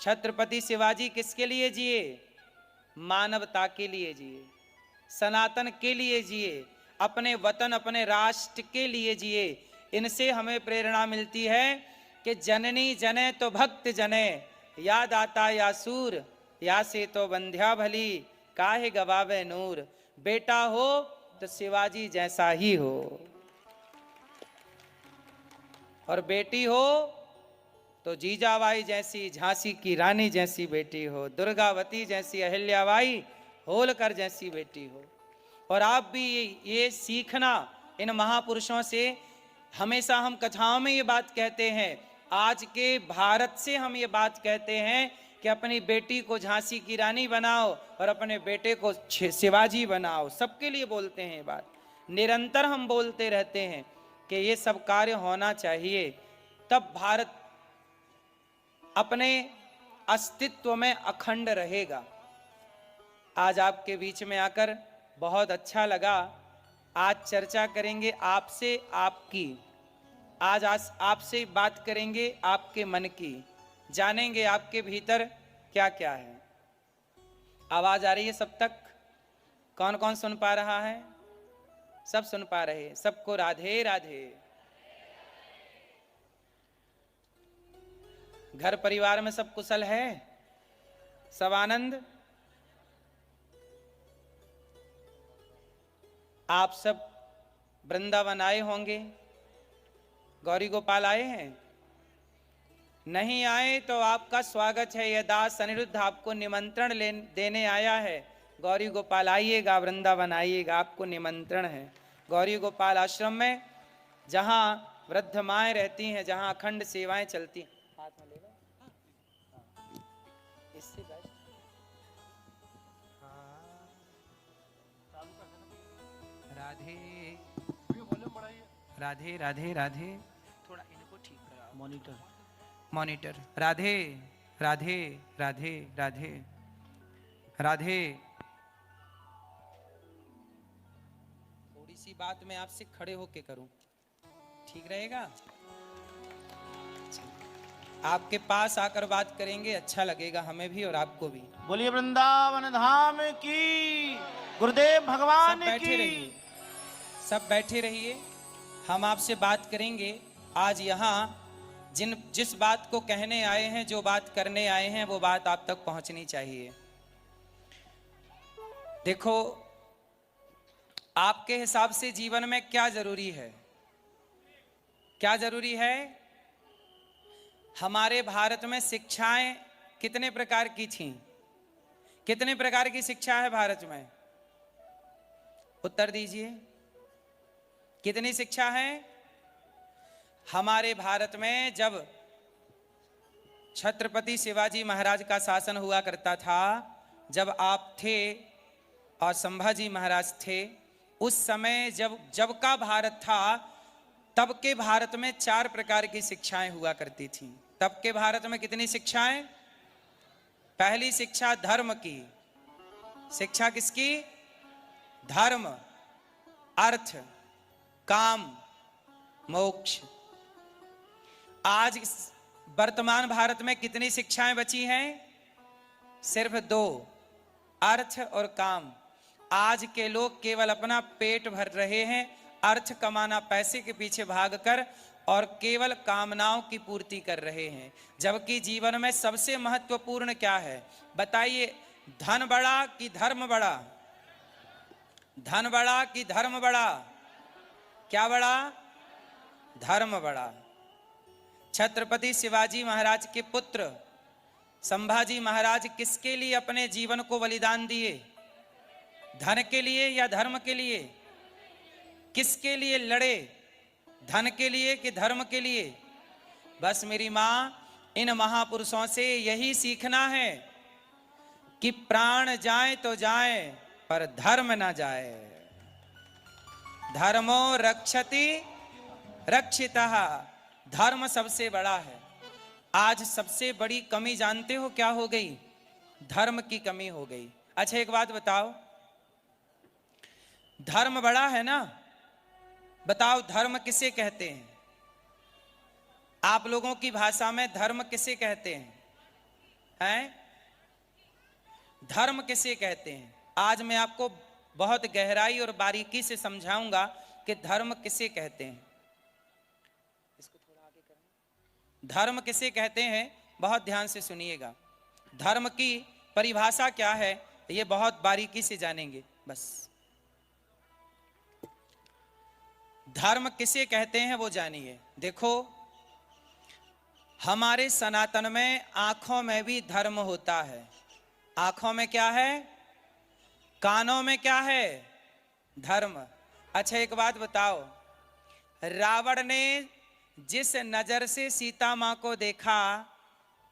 छत्रपति शिवाजी किसके लिए जिए? मानवता के लिए जिए, सनातन के लिए जिए, अपने वतन अपने राष्ट्र के लिए जिए। इनसे हमें प्रेरणा मिलती है कि जननी जने तो भक्त जने, याद आता या सूर, या से तो बंध्या भली, काहे गवावे नूर। बेटा हो तो शिवाजी जैसा ही हो, और बेटी हो तो जीजाबाई जैसी, झांसी की रानी जैसी बेटी हो, दुर्गावती जैसी, अहिल्याबाई होलकर जैसी बेटी हो। और आप भी ये सीखना इन महापुरुषों से। हमेशा हम कथाओं में ये बात कहते हैं, आज के भारत से हम ये बात कहते हैं कि अपनी बेटी को झांसी की रानी बनाओ और अपने बेटे को शिवाजी बनाओ। सबके लिए बोलते हैं ये बात, निरंतर हम बोलते रहते हैं कि ये सब कार्य होना चाहिए, तब भारत अपने अस्तित्व में अखंड रहेगा। आज आपके बीच में आकर बहुत अच्छा लगा। आज चर्चा करेंगे आपसे आपकी, आज आपसे बात करेंगे आपके मन की, जानेंगे आपके भीतर क्या क्या है। आवाज आ रही है सब तक? कौन कौन सुन पा रहा है? सब सुन पा रहे हैं? सबको राधे राधे। घर परिवार में सब कुशल है? सब आनंद? आप सब वृंदावन आए होंगे, गौरी गोपाल आए हैं? नहीं आए तो आपका स्वागत है। यह दास अनिरुद्ध आपको निमंत्रण देने आया है। गौरी गोपाल आइएगा, वृंदावन आइएगा, आपको निमंत्रण है। गौरी गोपाल आश्रम में जहां वृद्ध माएँ रहती हैं, जहां अखंड सेवाएं चलती हैं। हाथ में लेगा इससे बेस्ट। राधे राधे राधे राधे। थोड़ा इनको ठीक करा, मॉनिटर। राधे राधे राधे राधे राधे। थोड़ी सी बात मैं आपसे खड़े होके करूं, ठीक रहेगा? आपके पास आकर बात करेंगे, अच्छा लगेगा हमें भी और आपको भी। बोलिए वृंदावन धाम की, गुरुदेव भगवान सब बैठे की। रहिए, सब बैठे रहिए। हम आपसे बात करेंगे आज। यहाँ जिस बात को कहने आए हैं, जो बात करने आए हैं, वो बात आप तक पहुंचनी चाहिए। देखो, आपके हिसाब से जीवन में क्या जरूरी है? क्या जरूरी है? हमारे भारत में शिक्षाएं कितने प्रकार की थीं? कितने प्रकार की शिक्षा है भारत में? उत्तर दीजिए। कितनी शिक्षा है हमारे भारत में? जब छत्रपति शिवाजी महाराज का शासन हुआ करता था, जब आप थे और संभाजी महाराज थे, उस समय जब का भारत था, तब के भारत में 4 प्रकार की शिक्षाएं हुआ करती थीं। तब के भारत में कितनी शिक्षाएं? पहली शिक्षा धर्म की। शिक्षा किसकी? धर्म, अर्थ, काम, मोक्ष। आज वर्तमान भारत में कितनी शिक्षाएं बची हैं? सिर्फ 2, अर्थ और काम। आज के लोग केवल अपना पेट भर रहे हैं, अर्थ कमाना, पैसे के पीछे भागकर, और केवल कामनाओं की पूर्ति कर रहे हैं। जबकि जीवन में सबसे महत्वपूर्ण क्या है बताइए? धन बड़ा कि धर्म बड़ा? धन बड़ा कि धर्म बड़ा? क्या बड़ा? धर्म बड़ा। छत्रपति शिवाजी महाराज के पुत्र संभाजी महाराज किसके लिए अपने जीवन को बलिदान दिए? धन के लिए या धर्म के लिए? किसके लिए लड़े? धन के लिए कि धर्म के लिए? बस मेरी मां, इन महापुरुषों से यही सीखना है कि प्राण जाए तो जाए पर धर्म ना जाए। धर्मो रक्षति रक्षितः। धर्म सबसे बड़ा है। आज सबसे बड़ी कमी जानते हो क्या हो गई? धर्म की कमी हो गई। अच्छा एक बात बताओ, धर्म बड़ा है ना? बताओ धर्म किसे कहते हैं? आप लोगों की भाषा में धर्म किसे कहते हैं? हैं? धर्म किसे कहते हैं? आज मैं आपको बहुत गहराई और बारीकी से समझाऊंगा कि धर्म किसे कहते हैं। इसको थोड़ा आगे करना। धर्म किसे कहते हैं, बहुत ध्यान से सुनिएगा। धर्म की परिभाषा क्या है, ये बहुत बारीकी से जानेंगे। बस धर्म किसे कहते हैं वो जानिए। देखो, हमारे सनातन में आंखों में भी धर्म होता है। आंखों में क्या है? कानों में क्या है? धर्म। अच्छा एक बात बताओ, रावण ने जिस नजर से सीता मां को देखा,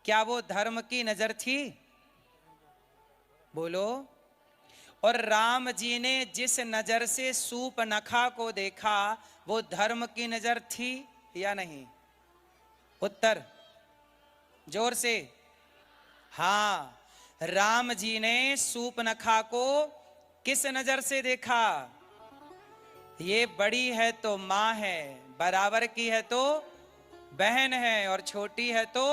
क्या वो धर्म की नजर थी? बोलो। और राम जी ने जिस नजर से सूर्पनखा को देखा, वो धर्म की नजर थी या नहीं? उत्तर जोर से। हाँ, राम जी ने सूर्पनखा को किस नजर से देखा? ये बड़ी है तो मां है, बराबर की है तो बहन है, और छोटी है तो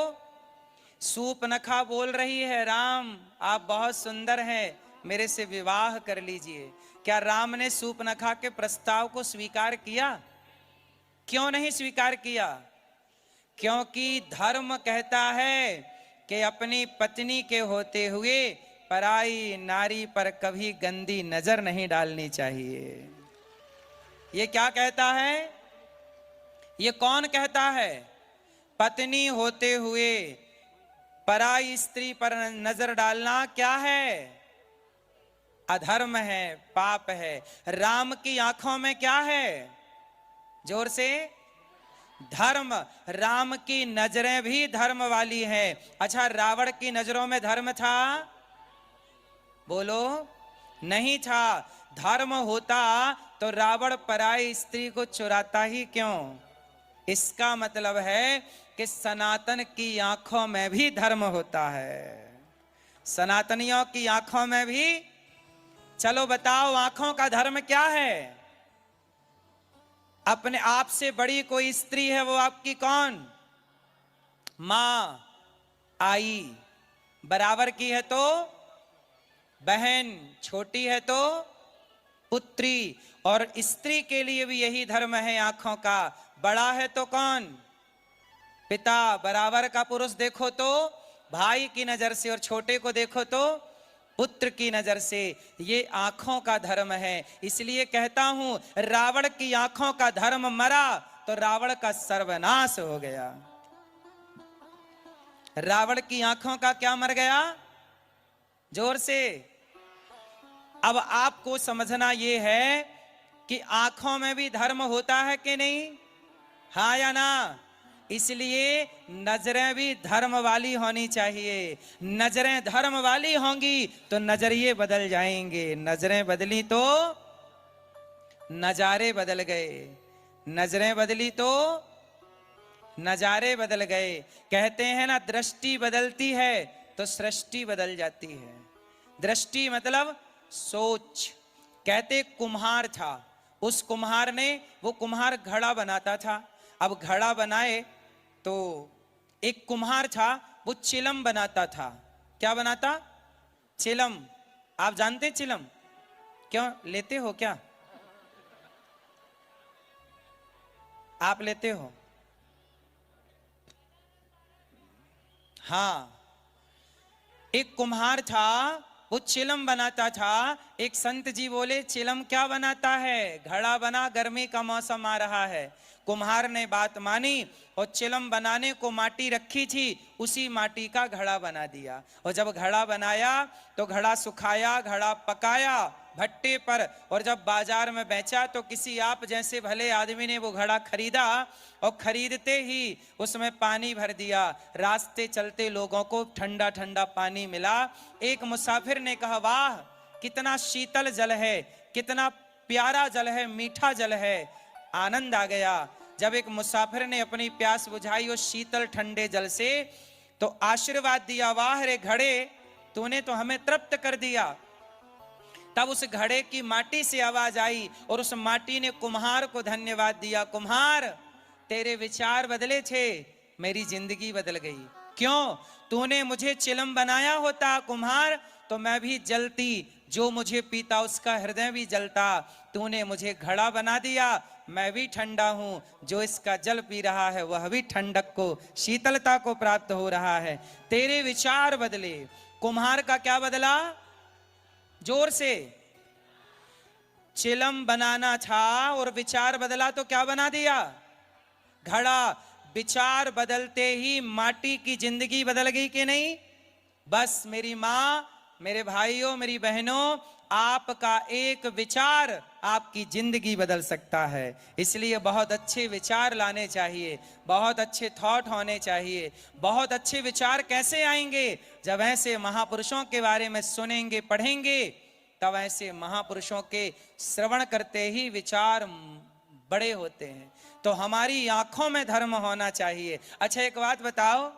सूर्पनखा बोल रही है, राम आप बहुत सुंदर हैं, मेरे से विवाह कर लीजिए। क्या राम ने सूर्पनखा के प्रस्ताव को स्वीकार किया? क्यों नहीं स्वीकार किया? क्योंकि धर्म कहता है कि अपनी पत्नी के होते हुए पराई नारी पर कभी गंदी नजर नहीं डालनी चाहिए। ये क्या कहता है? ये कौन कहता है? पत्नी होते हुए पराई स्त्री पर नजर डालना क्या है? अधर्म है, पाप है। राम की आंखों में क्या है? जोर से। धर्म। राम की नजरें भी धर्म वाली हैं। अच्छा, रावण की नजरों में धर्म था? बोलो, नहीं था। धर्म होता तो रावण पराई स्त्री को चुराता ही क्यों? इसका मतलब है कि सनातन की आंखों में भी धर्म होता है। सनातनियों की आंखों में भी। चलो बताओ, आंखों का धर्म क्या है? अपने आप से बड़ी कोई स्त्री है, वो आपकी कौन? मां, आई। बराबर की है तो बहन, छोटी है तो पुत्री। और स्त्री के लिए भी यही धर्म है आंखों का। बड़ा है तो कौन? पिता। बराबर का पुरुष देखो तो भाई की नजर से, और छोटे को देखो तो पुत्र की नजर से। ये आंखों का धर्म है। इसलिए कहता हूं, रावण की आंखों का धर्म मरा तो रावण का सर्वनाश हो गया। रावण की आंखों का क्या मर गया? जोर से। अब आपको समझना यह है कि आंखों में भी धर्म होता है कि नहीं? हाँ या ना? इसलिए नजरें भी धर्म वाली होनी चाहिए। नजरें धर्म वाली होंगी तो नजरिए बदल जाएंगे। नजरें बदली तो नजारे बदल गए। नजरें बदली तो नजारे बदल गए। कहते हैं ना, दृष्टि बदलती है तो सृष्टि बदल जाती है। दृष्टि मतलब सोच। कहते कुम्हार था, उस कुम्हार ने, वो कुम्हार घड़ा बनाता था। अब घड़ा बनाए तो एक कुम्हार था, वो चिलम बनाता था। क्या बनाता? चिलम। आप जानते हैं चिलम? क्यों लेते हो क्या? आप लेते हो? हाँ, एक कुम्हार था, वो चिलम बनाता था। एक संत जी बोले, चिलम क्या बनाता है? घड़ा बना, गर्मी का मौसम आ रहा है। कुम्हार ने बात मानी और चिलम बनाने को माटी रखी थी, उसी माटी का घड़ा बना दिया। और जब घड़ा बनाया तो घड़ा सुखाया, घड़ा पकाया भट्टे पर, और जब बाजार में बेचा तो किसी आप जैसे भले आदमी ने वो घड़ा खरीदा, और खरीदते ही उसमें पानी भर दिया। रास्ते चलते लोगों को ठंडा ठंडा पानी मिला। एक मुसाफिर ने कहा, वाह कितना शीतल जल है, कितना प्यारा जल है, मीठा जल है। आनंद आ गया। जब एक मुसाफिर ने अपनी प्यास बुझाई उस शीतल ठंडे जल से, तो आशीर्वाद दिया, वाह रे घड़े, तूने तो हमें तृप्त कर दिया। तब उस घड़े की माटी से आवाज आई और उस माटी ने कुम्हार को धन्यवाद दिया। कुम्हार, तेरे विचार बदले थे, मेरी जिंदगी बदल गई। क्यों? तूने मुझे चिलम बनाया होता कुम्हार तो मैं भी जलती, जो मुझे पीता उसका हृदय भी जलता। तूने मुझे घड़ा बना दिया, मैं भी ठंडा हूं, जो इसका जल पी रहा है वह भी ठंडक को, शीतलता को प्राप्त हो रहा है। तेरे विचार बदले। कुम्हार का क्या बदला? जोर से। चिलम बनाना था और विचार बदला तो क्या बना दिया? घड़ा। विचार बदलते ही माटी की जिंदगी बदल गई कि नहीं? बस मेरी माँ, मेरे भाइयों, मेरी बहनों, आपका एक विचार आपकी जिंदगी बदल सकता है। इसलिए बहुत अच्छे विचार लाने चाहिए, बहुत अच्छे थॉट होने चाहिए। बहुत अच्छे विचार कैसे आएंगे? जब ऐसे महापुरुषों के बारे में सुनेंगे, पढ़ेंगे, तब ऐसे महापुरुषों के श्रवण करते ही विचार बड़े होते हैं। तो हमारी आंखों में धर्म होना चाहिए। अच्छा एक बात बताओ,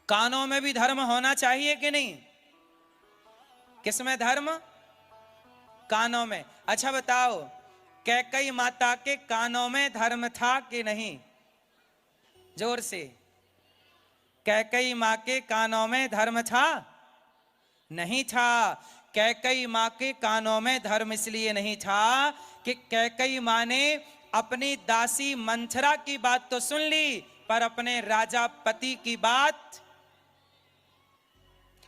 कानों में भी धर्म होना चाहिए कि नहीं? किसमें धर्म? कानों में। अच्छा बताओ, कैकई माता के कानों में धर्म था कि नहीं? जोर से। कैकई माँ के कानों में धर्म था? नहीं था। कैकई माँ के कानों में धर्म इसलिए नहीं था कि कैकई माँ ने अपनी दासी मंथरा की बात तो सुन ली, पर अपने राजा पति की बात।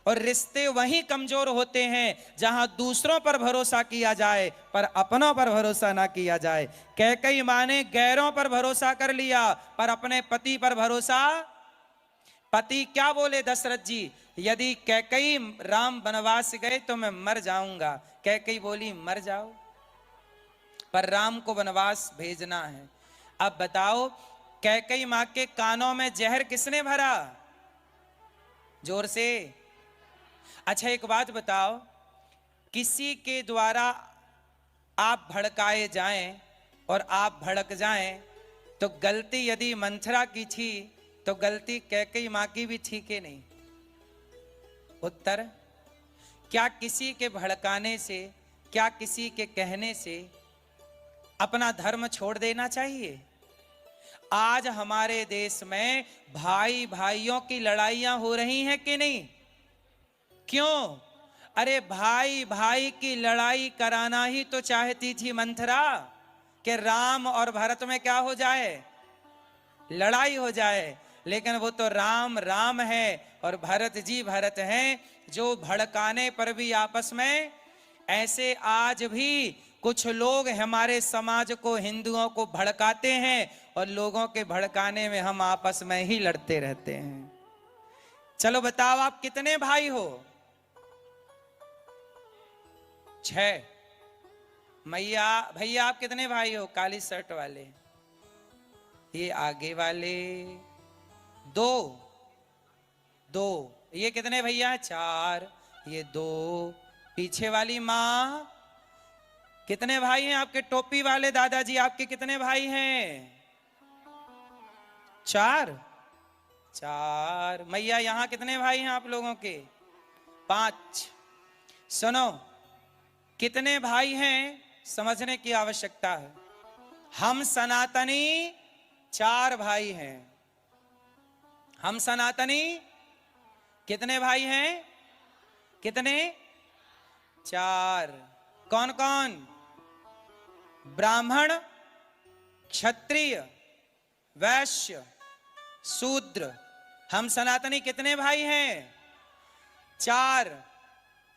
और रिश्ते वहीं कमजोर होते हैं जहां दूसरों पर भरोसा किया जाए पर अपनों पर भरोसा ना किया जाए। कैकई माँ ने गैरों पर भरोसा कर लिया पर अपने पति पर भरोसा। पति क्या बोले दशरथ जी? यदि कैकई राम वनवास गए तो मैं मर जाऊंगा। कैकई बोली मर जाओ, पर राम को वनवास भेजना है। अब बताओ, कैकई माँ के कानों में जहर किसने भरा? जोर से। अच्छा एक बात बताओ, किसी के द्वारा आप भड़काए जाएं और आप भड़क जाएं तो गलती यदि मंथरा की थी तो गलती कैकई माँ की भी थी कि नहीं? उत्तर, क्या किसी के भड़काने से, क्या किसी के कहने से अपना धर्म छोड़ देना चाहिए? आज हमारे देश में भाई भाइयों की लड़ाइयां हो रही हैं कि नहीं? क्यों? अरे भाई भाई की लड़ाई कराना ही तो चाहती थी मंथरा कि राम और भरत में क्या हो जाए? लड़ाई हो जाए। लेकिन वो तो राम राम है और भरत जी भरत हैं, जो भड़काने पर भी आपस में। ऐसे आज भी कुछ लोग हमारे समाज को, हिंदुओं को भड़काते हैं और लोगों के भड़काने में हम आपस में ही लड़ते रहते हैं। चलो बताओ, आप कितने भाई हो? 6। मैया भैया आप कितने भाई हो? काली शर्ट वाले, ये आगे वाले 2। ये कितने भैया? 4। ये 2। पीछे वाली माँ, कितने भाई हैं आपके? टोपी वाले दादाजी आपके कितने भाई हैं? 4। मैया यहां कितने भाई हैं आप लोगों के? 5। सुनो, कितने भाई हैं समझने की आवश्यकता है। हम सनातनी 4 भाई हैं। हम सनातनी कितने भाई हैं? कितने? 4। कौन कौन? ब्राह्मण, क्षत्रिय, वैश्य, शूद्र। हम सनातनी कितने भाई हैं? 4।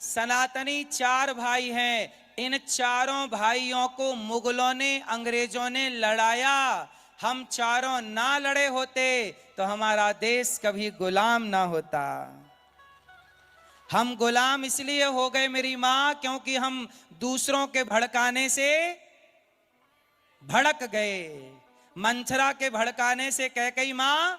सनातनी 4 भाई हैं। इन चारों भाइयों को मुगलों ने, अंग्रेजों ने लड़ाया। हम चारों ना लड़े होते तो हमारा देश कभी गुलाम ना होता। हम गुलाम इसलिए हो गए मेरी मां, क्योंकि हम दूसरों के भड़काने से भड़क गए। मंथरा के भड़काने से कैकई मां,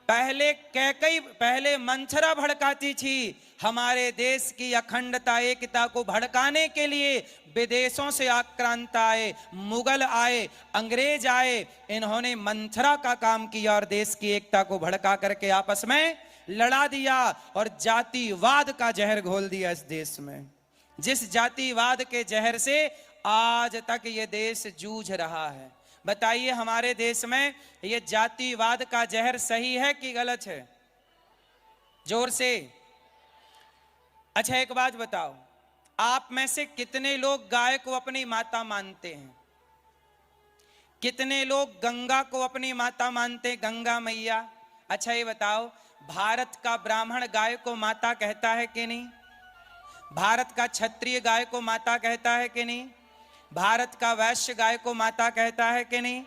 पहले मंथरा भड़काती थी। हमारे देश की अखंडता, एकता को भड़काने के लिए विदेशों से आक्रांत आए, मुगल आए, अंग्रेज आए। इन्होंने मंथरा का काम किया और देश की एकता को भड़का करके आपस में लड़ा दिया और जातिवाद का जहर घोल दिया इस देश में। जिस जातिवाद के जहर से आज तक ये देश जूझ रहा है। बताइए, हमारे देश में ये जातिवाद का जहर सही है कि गलत है? जोर से। अच्छा एक बात बताओ, आप में से कितने लोग गाय को अपनी माता मानते हैं? कितने लोग गंगा को अपनी माता मानते हैं, गंगा मैया? अच्छा ये बताओ, भारत का ब्राह्मण गाय को माता कहता है कि नहीं? भारत का क्षत्रिय गाय को माता कहता है कि नहीं? भारत का वैश्य गाय को माता कहता है कि नहीं?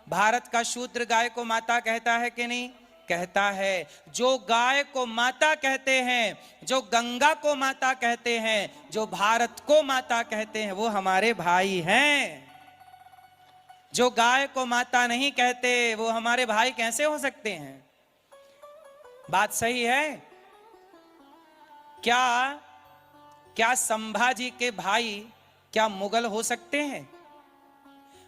भारत का शूद्र गाय को माता कहता है कि नहीं? कहता है। जो गाय को माता कहते हैं, जो गंगा को माता कहते हैं, जो भारत को माता कहते हैं, वो हमारे भाई हैं। जो गाय को माता नहीं कहते, वो हमारे भाई कैसे हो सकते हैं? बात सही है क्या? क्या संभाजी के भाई क्या मुगल हो सकते हैं?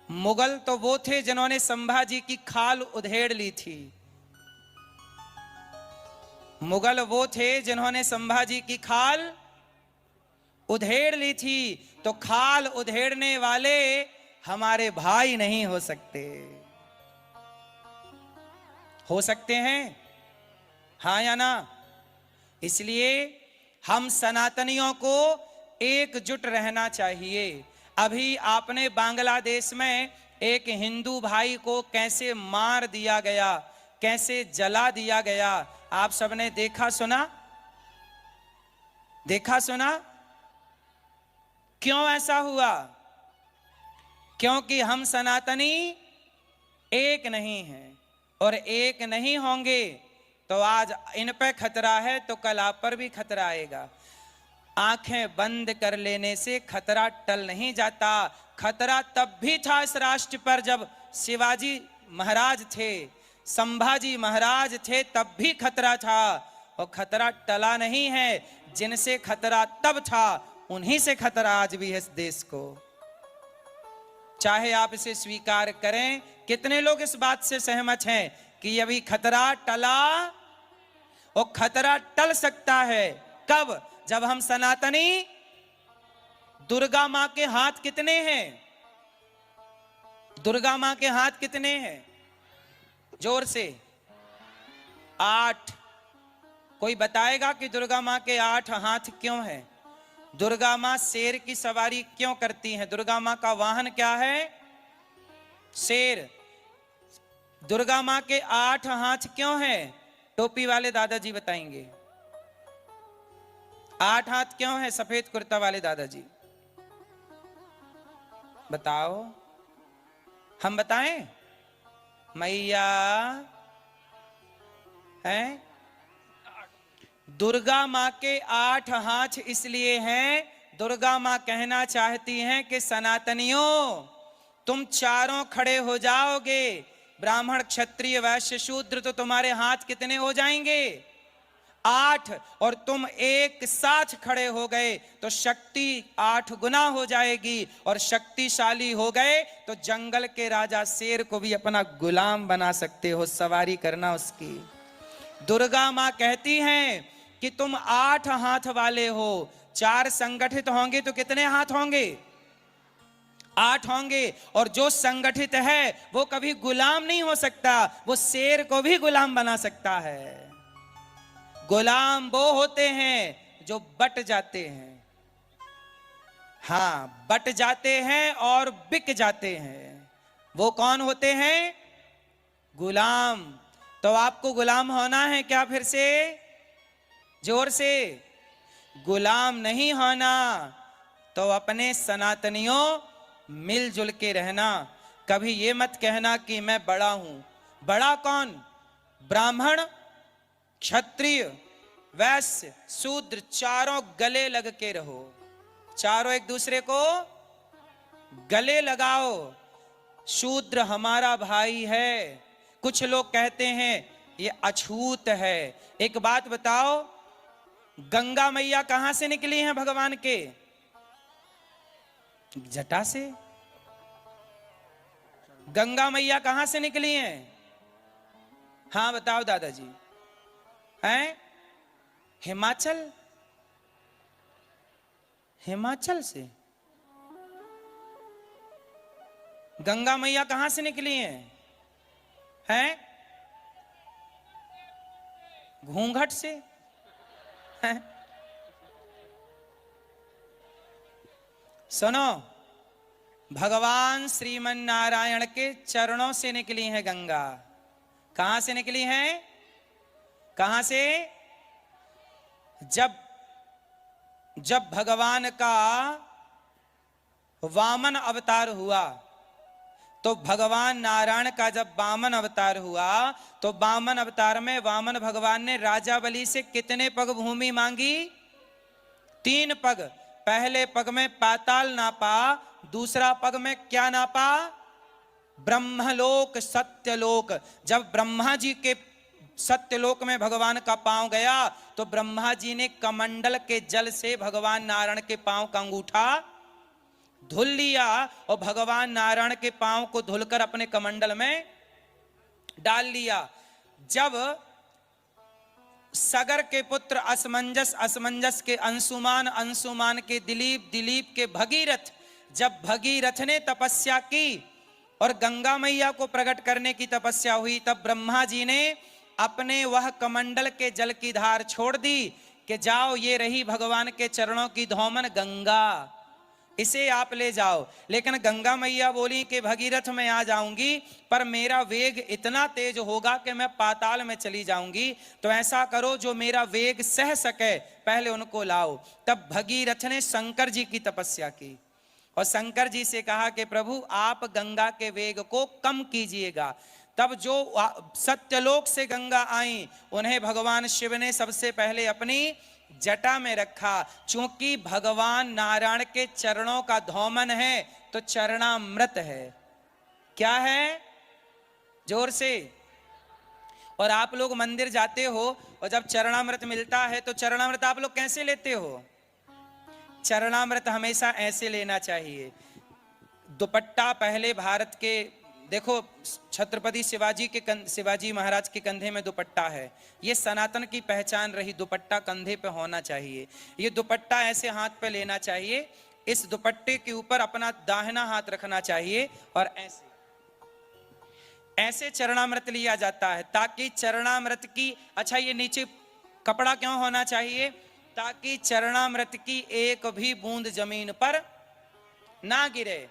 मुगल तो वो थे जिन्होंने संभाजी की खाल उधेड़ ली थी। मुगल वो थे जिन्होंने संभाजी की खाल उधेड़ ली थी। तो खाल उधेड़ने वाले हमारे भाई नहीं हो सकते। हो सकते हैं? हाँ या ना? इसलिए हम सनातनियों को एकजुट रहना चाहिए। अभी आपने बांग्लादेश में एक हिंदू भाई को कैसे मार दिया गया, कैसे जला दिया गया, आप सबने देखा सुना? देखा सुना? क्यों ऐसा हुआ? क्योंकि हम सनातनी एक नहीं हैं, और एक नहीं होंगे तो आज इन पे खतरा है तो कल आप पर भी खतरा आएगा। आंखें बंद कर लेने से खतरा टल नहीं जाता। खतरा तब भी था इस राष्ट्र पर जब शिवाजी महाराज थे, संभाजी महाराज थे, तब भी खतरा था, और खतरा टला नहीं है। जिनसे खतरा तब था उन्हीं से खतरा आज भी है इस देश को, चाहे आप इसे स्वीकार करें। कितने लोग इस बात से सहमत हैं कि अभी खतरा टला? और खतरा टल सकता है कब? जब हम सनातनी, दुर्गा मां के हाथ कितने हैं? दुर्गा मां के हाथ कितने हैं? जोर से। 8। कोई बताएगा कि दुर्गा मां के 8 हाथ क्यों हैं? दुर्गा मां शेर की सवारी क्यों करती हैं? दुर्गा मां का वाहन क्या है? शेर। दुर्गा मां के 8 हाथ क्यों हैं? टोपी वाले दादाजी बताएंगे। 8 हाथ क्यों है? सफेद कुर्ता वाले दादाजी बताओ। हम बताएं? मैया हैं? दुर्गा मां के 8 हाथ इसलिए हैं, दुर्गा मां कहना चाहती हैं कि सनातनियों, तुम चारों खड़े हो जाओगे, ब्राह्मण क्षत्रिय वैश्य शूद्र, तो तुम्हारे हाथ कितने हो जाएंगे? 8। और तुम एक साथ खड़े हो गए तो शक्ति 8 गुना हो जाएगी, और शक्तिशाली हो गए तो जंगल के राजा शेर को भी अपना गुलाम बना सकते हो, सवारी करना उसकी। दुर्गा मां कहती हैं कि तुम 8 हाथ वाले हो, 4 संगठित होंगे तो कितने हाथ होंगे? 8 होंगे। और जो संगठित है वो कभी गुलाम नहीं हो सकता, वो शेर को भी गुलाम बना सकता है। गुलाम वो होते हैं जो बट जाते हैं। हाँ, बट जाते हैं और बिक जाते हैं। वो कौन होते हैं? गुलाम। तो आपको गुलाम होना है क्या? फिर से जोर से। गुलाम नहीं होना तो अपने सनातनियों मिलजुल के रहना। कभी ये मत कहना कि मैं बड़ा हूं। बड़ा कौन? ब्राह्मण, क्षत्रिय, वैश्य, शूद्र, चारों गले लग के रहो। चारों एक दूसरे को गले लगाओ। शूद्र हमारा भाई है। कुछ लोग कहते हैं ये अछूत है। एक बात बताओ, गंगा मैया कहां से निकली हैं भगवान के? जटा से। गंगा मैया कहां से निकली हैं? हाँ बताओ दादाजी। हैं? हिमाचल। हिमाचल से गंगा मैया कहां से निकली हैं? हैं? घूंघट से। हैं? सुनो, भगवान श्रीमन नारायण के चरणों से निकली है गंगा। कहां से निकली है? कहां से? जब भगवान का वामन अवतार हुआ, तो भगवान नारायण का जब वामन अवतार हुआ, तो वामन अवतार में वामन भगवान ने राजा बलि से कितने पग भूमि मांगी? 3 पग। पहले पग में पाताल नापा, दूसरा पग में क्या नापा? ब्रह्मलोक सत्यलोक। जब ब्रह्मा जी के सत्यलोक में भगवान का पांव गया, तो ब्रह्मा जी ने कमंडल के जल से भगवान नारायण के पांव का अंगूठा धुल लिया, और भगवान नारायण के पांव को धुलकर अपने कमंडल में डाल लिया। जब सगर के पुत्र असमंजस, असमंजस के अंशुमान, अंशुमान के दिलीप, दिलीप के भगीरथ, जब भगीरथ ने तपस्या की और गंगा मैया को प्रकट करने की तपस्या हुई, तब ब्रह्मा जी ने अपने वह कमंडल के जल की धार छोड़ दी कि जाओ, ये रही भगवान के चरणों की धौमन गंगा, इसे आप ले जाओ। लेकिन गंगा मैया बोली कि भगीरथ में आ जाऊंगी, पर मेरा वेग इतना तेज होगा कि मैं पाताल में चली जाऊंगी, तो ऐसा करो जो मेरा वेग सह सके, पहले उनको लाओ। तब भगीरथ ने शंकर जी की तपस्या की और शंकर जी से कहा कि प्रभु आप गंगा के वेग को कम कीजिएगा। तब जो सत्यलोक से गंगा आई, उन्हें भगवान शिव ने सबसे पहले अपनी जटा में रखा। चूंकि भगवान नारायण के चरणों का धौमन है, तो चरणामृत है। क्या है? जोर से। और आप लोग मंदिर जाते हो और जब चरणामृत मिलता है, तो चरणामृत आप लोग कैसे लेते हो? चरणामृत हमेशा ऐसे लेना चाहिए। दुपट्टा पहले भारत के, देखो छत्रपति शिवाजी महाराज के कंधे में दुपट्टा है, ये सनातन की पहचान रही, दुपट्टा कंधे पे होना चाहिए। ये दुपट्टा ऐसे हाथ पे लेना चाहिए, इस दुपट्टे के ऊपर अपना दाहिना हाथ रखना चाहिए और ऐसे ऐसे चरणामृत लिया जाता है, ताकि चरणामृत की, अच्छा ये नीचे कपड़ा क्यों होना चाहिए? ताकि चरणामृत की एक भी बूंद जमीन पर ना गिरे।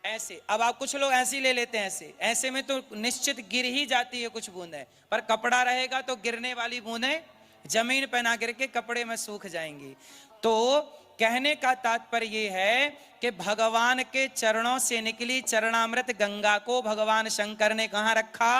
ऐसे, अब आप कुछ लोग ऐसे ले लेते हैं, ऐसे में तो निश्चित गिर ही जाती है कुछ बूंदें, पर कपड़ा रहेगा तो गिरने वाली बूंदें जमीन पर ना गिर के कपड़े में सूख जाएंगी। तो कहने का तात्पर्य ये है कि भगवान के चरणों से निकली चरणामृत गंगा को भगवान शंकर ने कहां रखा?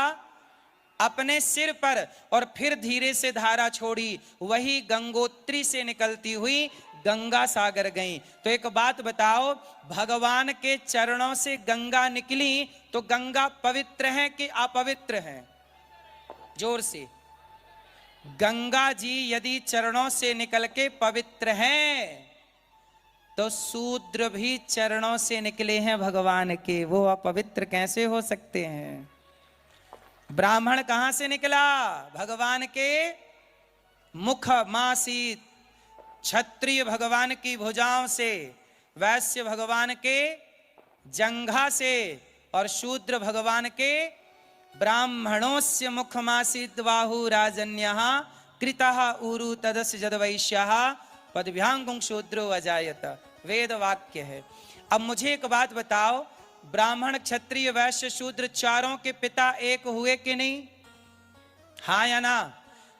अपने सिर पर, और फिर धीरे से धारा छोड़ी, वही गंगोत्री से निकलती हुई गंगा सागर गई। तो एक बात बताओ, भगवान के चरणों से गंगा निकली, तो गंगा पवित्र है कि अपवित्र है? जोर से। गंगा जी यदि चरणों से निकल के पवित्र हैं, तो शूद्र भी चरणों से निकले हैं भगवान के, वो अपवित्र कैसे हो सकते हैं? ब्राह्मण कहां से निकला? भगवान के मुख मासीत, क्षत्रिय भगवान की भुजाओं से, वैश्य भगवान के जंघा से, और शूद्र भगवान के ब्राह्मणों से मुखमासीत बाहु राजन्यः कृतः उरु तदस्य जदवैश्यः पदभ्यांगुं शूद्रो अजायत। वेद वाक्य है। अब मुझे एक बात बताओ, ब्राह्मण क्षत्रिय वैश्य शूद्र चारों के पिता एक हुए कि नहीं? हाँ या ना?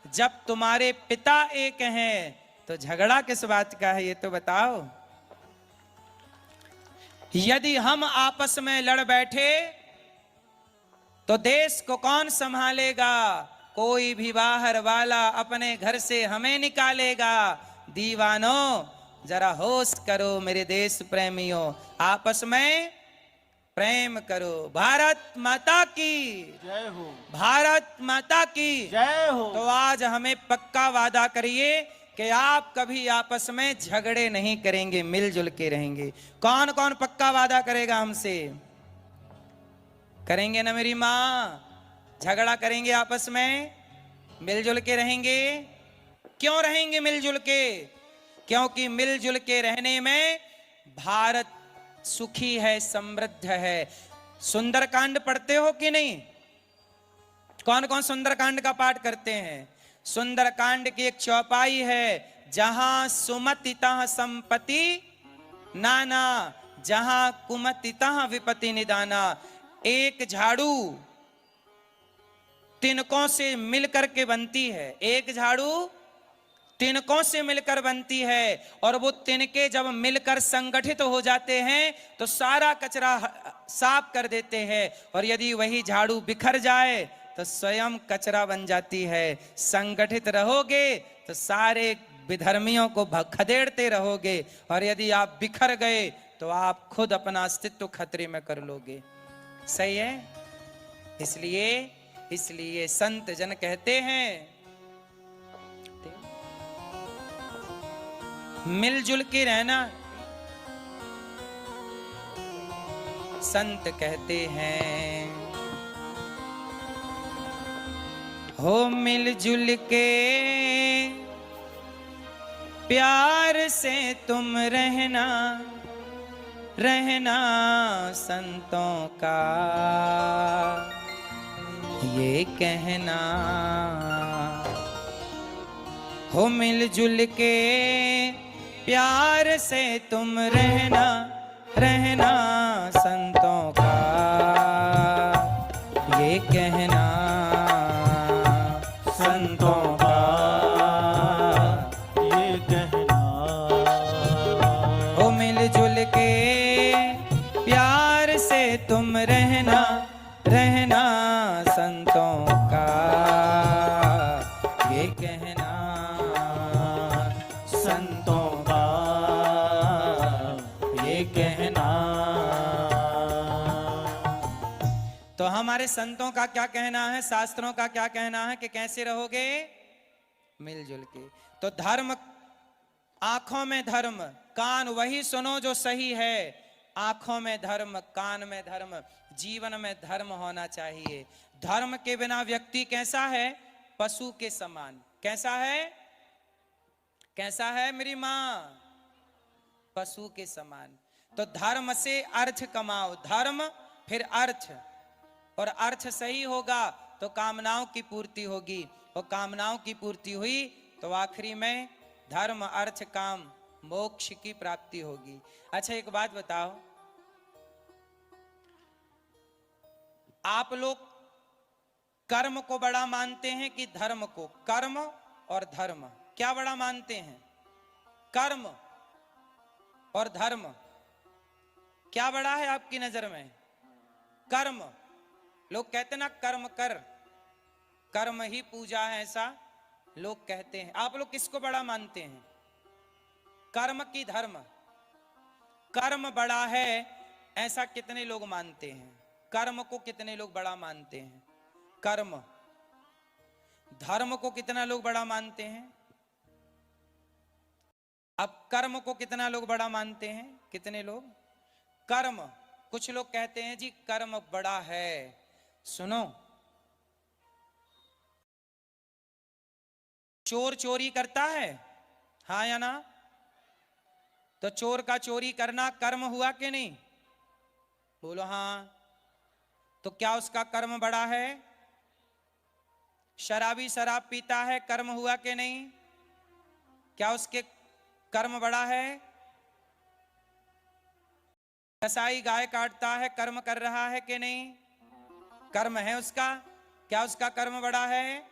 जब तुम्हारे पिता एक हैं, तो झगड़ा किस बात का है, ये तो बताओ। यदि हम आपस में लड़ बैठे, तो देश को कौन संभालेगा? कोई भी बाहर वाला अपने घर से हमें निकालेगा। दीवानों, जरा होश करो मेरे देश प्रेमियों, आपस में प्रेम करो। भारत माता की जय हो। भारत माता की जय हो। तो आज हमें पक्का वादा करिए कि आप कभी आपस में झगड़े नहीं करेंगे, मिलजुल के रहेंगे। कौन कौन पक्का वादा करेगा हमसे? करेंगे ना मेरी माँ? झगड़ा करेंगे आपस में, मिलजुल के रहेंगे। क्यों रहेंगे मिलजुल के? क्योंकि मिलजुल के रहने में भारत सुखी है, समृद्ध है। सुंदरकांड पढ़ते हो कि नहीं? कौन कौन सुंदरकांड का पाठ करते हैं? सुंदरकांड की एक चौपाई है, जहां सुमतितः संपत्ति नाना, जहां कुमतितः विपत्ति निदाना। एक झाड़ू तिनकों से मिलकर के बनती है, एक झाड़ू तिनकों से मिलकर बनती है, और वो तिनके जब मिलकर संगठित हो जाते हैं तो सारा कचरा साफ कर देते हैं। और यदि वही झाड़ू बिखर जाए तो स्वयं कचरा बन जाती है। संगठित रहोगे तो सारे विधर्मियों को खदेड़ते रहोगे, और यदि आप बिखर गए तो आप खुद अपना अस्तित्व खतरे में कर लोगे। सही है? इसलिए संत जन कहते हैं मिलजुल के रहना। संत कहते हैं हो मिलजुल के प्यार से तुम रहना, रहना संतों का ये कहना। हो मिलजुल के प्यार से तुम रहना, रहना संतों का ये कहना, संतों का ये कहना। हो मिलजुल के प्यार से तुम रहना, रहना संतों का ये कहना, संतों का ये कहना। तो हमारे संतों का क्या कहना है, शास्त्रों का क्या कहना है कि कैसे रहोगे? मिलजुल के। तो धर्म, आंखों में धर्म, कान वही सुनो जो सही है। आंखों में धर्म, कान में धर्म, जीवन में धर्म होना चाहिए। धर्म के बिना व्यक्ति कैसा है? पशु के समान। कैसा है? कैसा है मेरी मां? पशु के समान। तो धर्म से अर्थ कमाओ, धर्म फिर अर्थ, और अर्थ सही होगा तो कामनाओं की पूर्ति होगी, और कामनाओं की पूर्ति हुई तो आखिरी में धर्म अर्थ काम मोक्ष की प्राप्ति होगी। अच्छा एक बात बताओ, आप लोग कर्म को बड़ा मानते हैं कि धर्म को? कर्म और धर्म क्या बड़ा मानते हैं? कर्म और धर्म क्या बड़ा है आपकी नजर में? कर्म। लोग कहते ना कर्म कर, कर्म ही पूजा है, ऐसा लोग कहते हैं। आप लोग किसको बड़ा मानते हैं? कर्म की धर्म? कर्म बड़ा है ऐसा कितने लोग मानते हैं? कर्म को कितने लोग बड़ा मानते हैं? कर्म। धर्म को कितना लोग बड़ा मानते हैं? अब कर्म को कितना लोग बड़ा मानते हैं? कितने लोग? कर्म। कुछ लोग कहते हैं जी कर्म बड़ा है। सुनो, चोर चोरी करता है, हाँ या ना? तो चोर का चोरी करना कर्म हुआ कि नहीं? बोलो हाँ। तो क्या उसका कर्म बड़ा है? शराबी शराब पीता है, कर्म हुआ कि नहीं? क्या उसके कर्म बड़ा है? कसाई गाय काटता है, कर्म कर रहा है कि नहीं? कर्म है उसका। क्या उसका कर्म बड़ा है?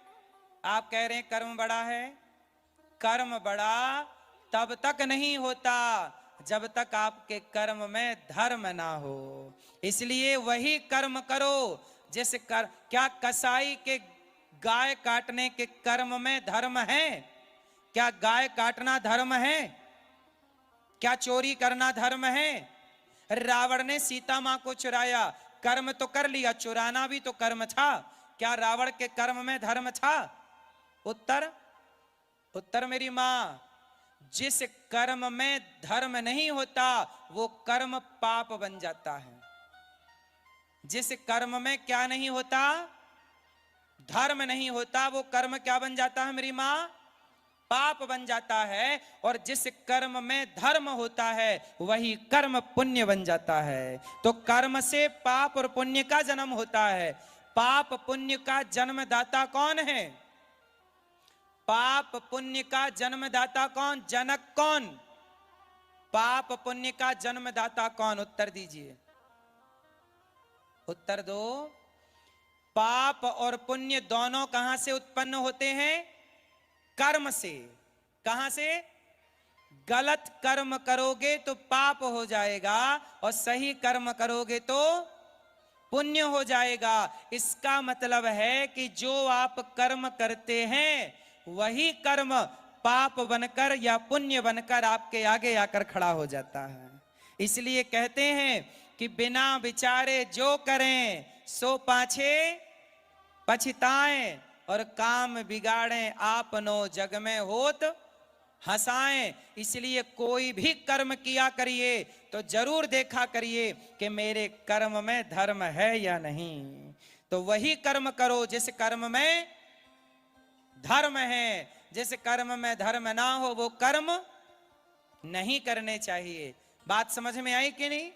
आप कह रहे हैं कर्म बड़ा है। कर्म बड़ा तब तक नहीं होता जब तक आपके कर्म में धर्म ना हो। इसलिए वही कर्म करो जिस कर। क्या कसाई के गाय काटने के कर्म में धर्म है? क्या गाय काटना धर्म है? क्या चोरी करना धर्म है? रावण ने सीता मां को चुराया, कर्म तो कर लिया, चुराना भी तो कर्म था। क्या रावण के कर्म में धर्म था? उत्तर, उत्तर मेरी मां, जिस कर्म में धर्म नहीं होता वो कर्म पाप बन जाता है। जिस कर्म में क्या नहीं होता? धर्म नहीं होता, वो कर्म क्या बन जाता है मेरी मां? पाप बन जाता है। और जिस कर्म में धर्म होता है वही कर्म पुण्य बन जाता है। तो कर्म से पाप और पुण्य का जन्म होता है। पाप पुण्य का जन्मदाता कौन है? पाप पुण्य का जन्मदाता कौन? जनक कौन? पाप पुण्य का जन्मदाता कौन? उत्तर दीजिए, उत्तर दो। पाप और पुण्य दोनों कहां से उत्पन्न होते हैं? कर्म से। कहां से? गलत कर्म करोगे तो पाप हो जाएगा और सही कर्म करोगे तो पुण्य हो जाएगा। इसका मतलब है कि जो आप कर्म करते हैं वही कर्म पाप बनकर या पुण्य बनकर आपके आगे आकर खड़ा हो जाता है। इसलिए कहते हैं कि बिना विचारे जो करें सो पाछे पछताएं, और काम बिगाड़ें आपनो जग में होत हंसाएं। इसलिए कोई भी कर्म किया करिए तो जरूर देखा करिए कि मेरे कर्म में धर्म है या नहीं। तो वही कर्म करो जिस कर्म में धर्म है। जिस कर्म में धर्म ना हो वो कर्म नहीं करने चाहिए। बात समझ में आई कि नहीं?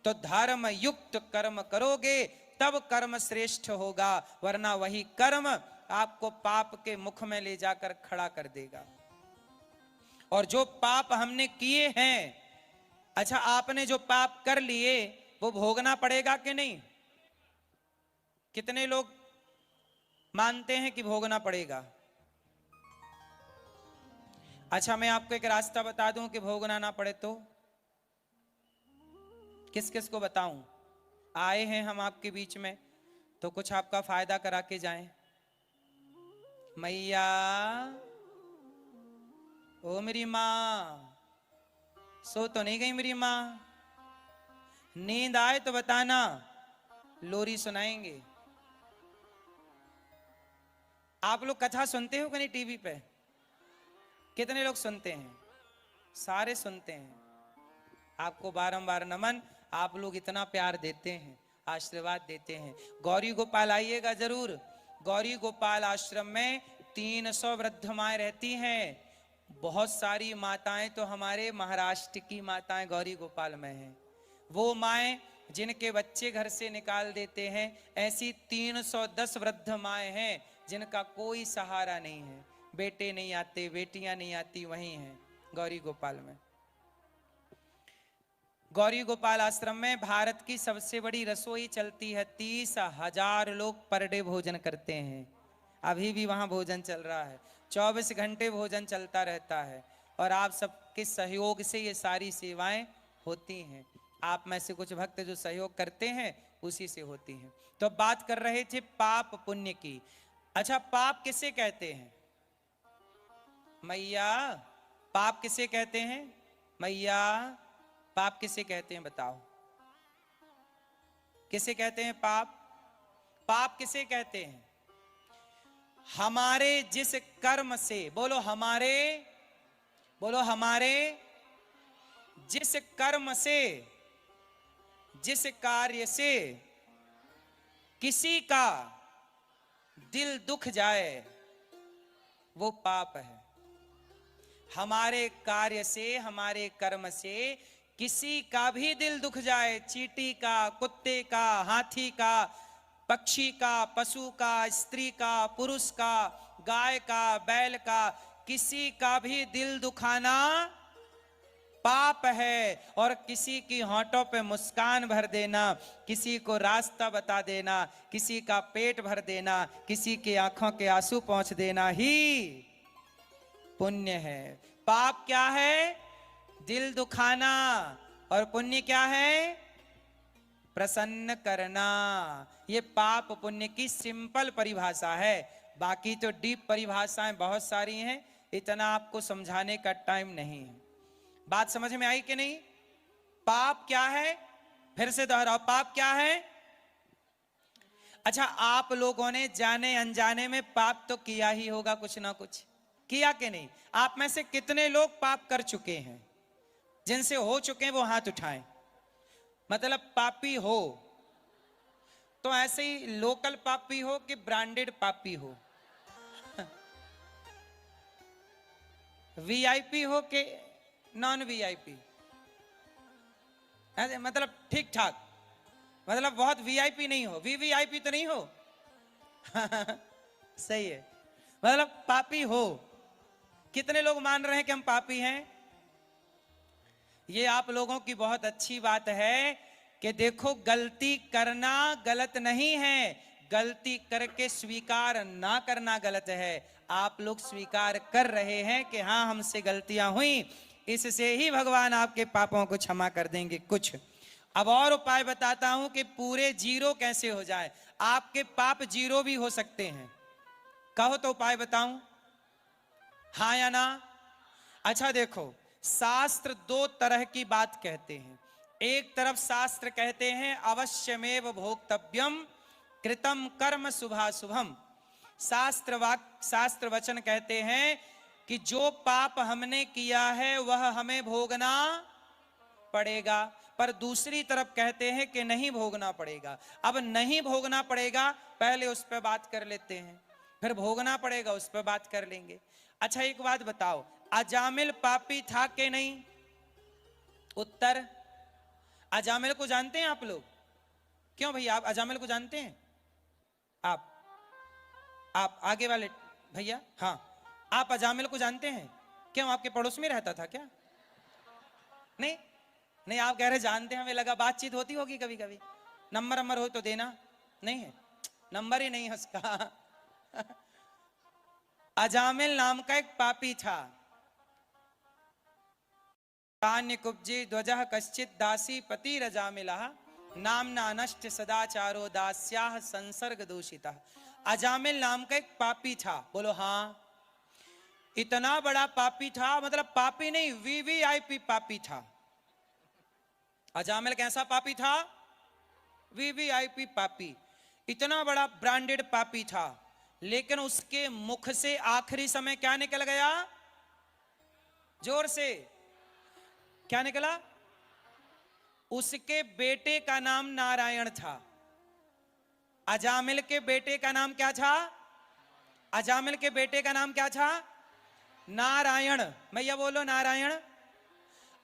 तो धर्म युक्त कर्म करोगे तब कर्म श्रेष्ठ होगा, वरना वही कर्म आपको पाप के मुख में ले जाकर खड़ा कर देगा। और जो पाप हमने किए हैं, अच्छा आपने जो पाप कर लिए वो भोगना पड़ेगा कि नहीं? कितने लोग मानते हैं कि भोगना पड़ेगा? अच्छा मैं आपको एक रास्ता बता दूं कि भोगना ना पड़े तो? किस किस को बताऊं? आए हैं हम आपके बीच में तो कुछ आपका फायदा करा के जाएं। मैया, ओ मेरी माँ, सो तो नहीं गई मेरी माँ? नींद आए तो बताना, लोरी सुनाएंगे। आप लोग कथा सुनते हो कि नहीं टीवी पे? कितने लोग सुनते हैं? सारे सुनते हैं। आपको बारंबार नमन। आप लोग इतना प्यार देते हैं, आशीर्वाद देते हैं। गौरी गोपाल आइएगा जरूर। गौरी गोपाल आश्रम में 300 वृद्ध माएं रहती हैं। बहुत सारी माताएं तो हमारे महाराष्ट्र की माताएं गौरी गोपाल में हैं। वो माएं जिनके बच्चे घर से निकाल देते हैं, ऐसी 310 वृद्ध माएं हैं जिनका कोई सहारा नहीं है। बेटे नहीं आते, बेटियां नहीं आती, वहीं हैं गौरी गोपाल में। गौरी गोपाल आश्रम में भारत की सबसे बड़ी रसोई चलती है। 30,000 लोग पर डे भोजन करते हैं। अभी भी वहां भोजन चल रहा है। 24 घंटे भोजन चलता रहता है और आप सबके सहयोग से ये सारी सेवाएं होती हैं। आप में से कुछ भक्त जो सहयोग करते हैं उसी से होती हैं। तो बात कर रहे थे पाप पुण्य की। अच्छा पाप किसे कहते हैं? मैया, पाप किसे कहते हैं? मैया, पाप किसे कहते हैं बताओ? किसे कहते हैं पाप? पाप किसे कहते हैं? हमारे जिस कर्म से, बोलो हमारे, बोलो हमारे जिस कर्म से, जिस कार्य से किसी का दिल दुख जाए वो पाप है। हमारे कार्य से, हमारे कर्म से किसी का भी दिल दुख जाए, चींटी का, कुत्ते का, हाथी का, पक्षी का, पशु का, स्त्री का, पुरुष का, गाय का, बैल का, किसी का भी दिल दुखाना पाप है। और किसी की होंठों पे मुस्कान भर देना, किसी को रास्ता बता देना, किसी का पेट भर देना, किसी की आंखों के आंसू पहुंच देना ही पुण्य है। पाप क्या है? दिल दुखाना। और पुण्य क्या है? प्रसन्न करना। ये पाप पुण्य की सिंपल परिभाषा है। बाकी तो डीप परिभाषाएं बहुत सारी हैं, इतना आपको समझाने का टाइम नहीं है। बात समझ में आई कि नहीं? पाप क्या है? फिर से दोहराओ, पाप क्या है? अच्छा आप लोगों ने जाने अनजाने में पाप तो किया ही होगा, कुछ ना कुछ किया कि नहीं? आप में से कितने लोग पाप कर चुके हैं? जिनसे हो चुके हैं वो हाथ उठाएं। मतलब पापी हो तो ऐसे ही लोकल पापी हो कि ब्रांडेड पापी हो? वीआईपी हो कि नॉन वीआईपी? मतलब ठीक ठाक, मतलब बहुत वीआईपी नहीं हो, वीवीआईपी तो नहीं हो। सही है, मतलब पापी हो कितने लोग मान रहे हैं कि हम पापी हैं? ये आप लोगों की बहुत अच्छी बात है कि देखो, गलती करना गलत नहीं है, गलती करके स्वीकार ना करना गलत है। आप लोग स्वीकार कर रहे हैं कि हाँ, हमसे गलतियां हुई, इससे ही भगवान आपके पापों को क्षमा कर देंगे कुछ। अब और उपाय बताता हूं कि पूरे जीरो कैसे हो जाए। आपके पाप जीरो भी हो सकते हैं। कहो तो उपाय बताऊं, हाँ या ना? अच्छा देखो, शास्त्र दो तरह की बात कहते हैं। एक तरफ शास्त्र कहते हैं अवश्यमेव भोक्तव्यम कृतम कर्म शुभाशुभम। शास्त्र वचन कहते हैं कि जो पाप हमने किया है वह हमें भोगना पड़ेगा। पर दूसरी तरफ कहते हैं कि नहीं भोगना पड़ेगा। अब नहीं भोगना पड़ेगा, पहले उस पर बात कर लेते हैं, फिर भोगना पड़ेगा, उस पर बात कर लेंगे। अच्छा एक बात बताओ, अजामिल पापी था कि नहीं? उत्तर, अजामिल को जानते हैं आप लोग? क्यों भैया, आप अजामिल को जानते हैं? आप आगे वाले भैया, हाँ, आप अजामिल को जानते हैं? क्यों, आपके पड़ोस में रहता था क्या? नहीं नहीं, आप कह रहे जानते हैं, हमें लगा बातचीत होती होगी कभी कभी। नंबर हो तो देना। नहीं है, नंबर ही नहीं है उसका। अजामिल नाम का एक पापी था। तान्य कुब्जी ध्वजः कश्चित दासी पति रजामिलः नामना नष्ट सदाचारो दास्याः संसर्ग दूषितः। अजामिल नाम का एक पापी था। बोलो हाँ। इतना बड़ा पापी था, मतलब पापी नहीं, वीवीआईपी पापी था। अजामिल कैसा पापी था? वीवीआईपी पापी। इतना बड़ा ब्रांडेड पापी था, लेकिन उसके मुख से आखिरी समय क्या निकल गया? जोर से क्या निकला? उसके बेटे का नाम नारायण था। अजामिल के बेटे का नाम क्या था? अजामिल के बेटे का नाम क्या था? नारायण। भैया बोलो नारायण।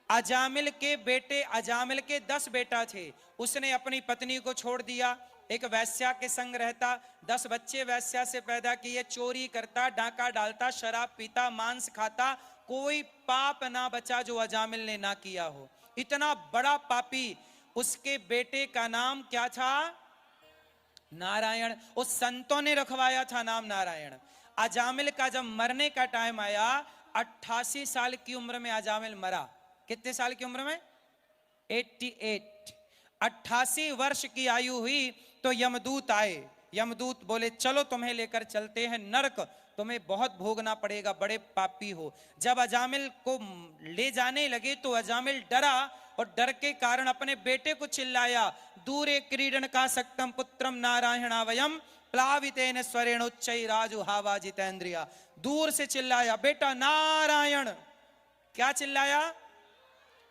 अजामिल के बेटे, अजामिल के 10 बेटा थे। उसने अपनी पत्नी को छोड़ दिया, एक वैश्या के संग रहता, 10 बच्चे वैश्या से पैदा किए, चोरी करता, डाका डालता, शराब पीता, मांस खाता, कोई पाप ना बचा जो अजामिल ने ना किया हो। इतना बड़ा पापी। उसके बेटे का नाम क्या था? नारायण। उस संतों ने रखवाया था नाम नारायण। अजामिल का जब मरने का टाइम आया, 88 साल की उम्र में अजामिल मरा। कितने साल की उम्र में? 88। 88 वर्ष की आयु हुई तो यमदूत आए। यमदूत बोले चलो तुम्हें लेकर चलते हैं नरक, तुम्हें बहुत भोगना पड़ेगा, बड़े पापी हो। जब अजामिल को ले जाने लगे तो अजामिल डरा और डर के कारण अपने बेटे को चिल्लाया, दूरे क्रीडन का सक्तम पुत्रम नारायणावयम प्लावितेन स्वरेण उच्चै राजु हावा जितेंद्रिया। दूर से चिल्लाया, बेटा नारायण। क्या चिल्लाया?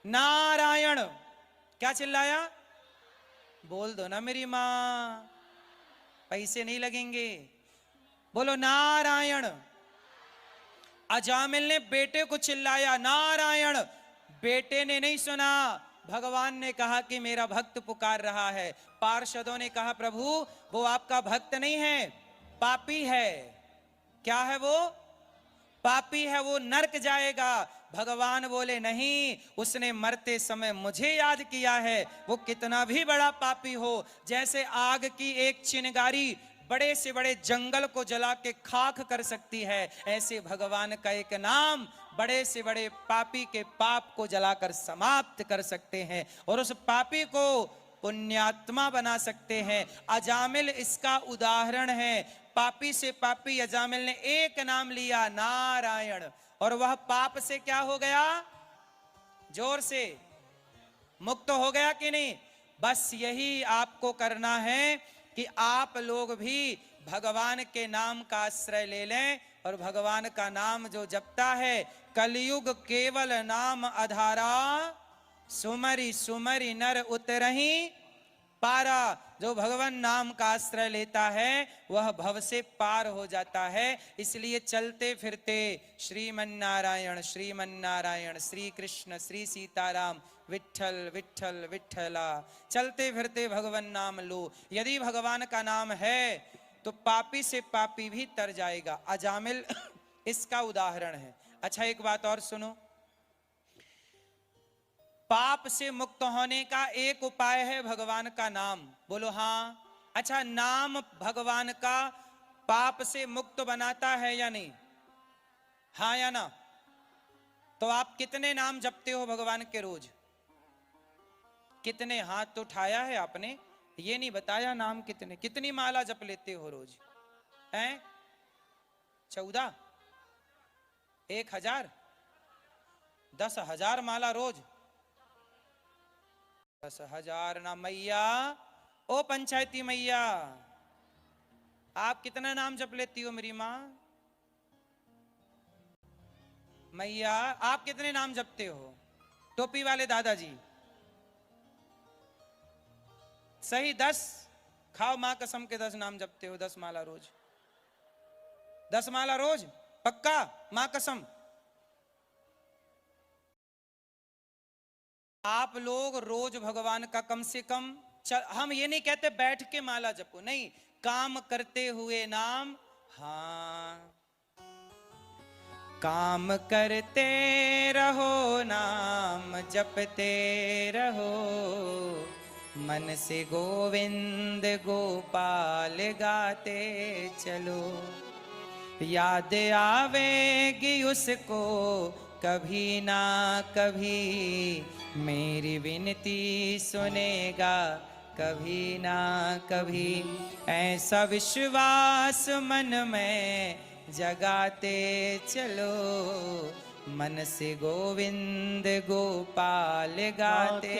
नारायण। क्या चिल्लाया? बोल दो ना मेरी मां, पैसे नहीं लगेंगे। बोलो नारायण। अजामिल ने बेटे को चिल्लाया नारायण। बेटे ने नहीं सुना। भगवान ने कहा कि मेरा भक्त पुकार रहा है। पार्षदों ने कहा प्रभु वो आपका भक्त नहीं है, पापी है। क्या है वो? पापी है, वो नरक जाएगा। भगवान बोले नहीं, उसने मरते समय मुझे याद किया है। वो कितना भी बड़ा पापी हो, जैसे आग की एक चिंगारी बड़े से बड़े जंगल को जला के खाक कर सकती है, ऐसे भगवान का एक नाम बड़े से बड़े पापी के पाप को जलाकर समाप्त कर सकते हैं और उस पापी को पुण्यात्मा बना सकते हैं। अजामिल इसका उदाहरण है। पापी से पापी अजामिल ने एक नाम लिया नारायण, और वह पाप से क्या हो गया? जोर से मुक्त हो गया कि नहीं? बस यही आपको करना है कि आप लोग भी भगवान के नाम का आश्रय ले लें और भगवान का नाम जो जपता है, कलयुग केवल नाम आधारा, सुमरि सुमरि नर उतरहि पारा। जो भगवान नाम का आश्रय लेता है वह भव से पार हो जाता है। इसलिए चलते फिरते श्रीमन्नारायण श्रीमन्नारायण, श्री कृष्ण श्री सीताराम, विठ्ठल विठ्ठल विठ्ठला, चलते फिरते भगवान नाम लो। यदि भगवान का नाम है तो पापी से पापी भी तर जाएगा। अजामिल इसका उदाहरण है। अच्छा एक बात और सुनो, पाप से मुक्त होने का एक उपाय है भगवान का नाम। बोलो हाँ। अच्छा, नाम भगवान का पाप से मुक्त बनाता है या नहीं? हाँ या ना? तो आप कितने नाम जपते हो भगवान के रोज? कितने? हाथ तो उठाया है आपने, ये नहीं बताया नाम कितने। कितनी माला जप लेते हो रोज? हैं? 14? 1000? 10,000 माला रोज? 10,000 ना मैया, ओ पंचायती मैया, आप कितना नाम जप लेती हो मेरी माँ? मैया आप कितने नाम जपते हो? टोपी वाले दादाजी सही 10? खाओ माँ कसम के 10 नाम जपते हो, 10 माला रोज? 10 माला रोज पक्का? माँ कसम? आप लोग रोज भगवान का कम से कम हम ये नहीं कहते बैठ के माला जपो, नहीं, काम करते हुए नाम। हाँ, काम करते रहो नाम जपते रहो, मन से गोविंद गोपाल गाते चलो, याद आवेगी उसको कभी ना कभी, मेरी विनती सुनेगा कभी ना कभी, ऐसा विश्वास मन में जगाते चलो, मन से गोविंद गोपाल गाते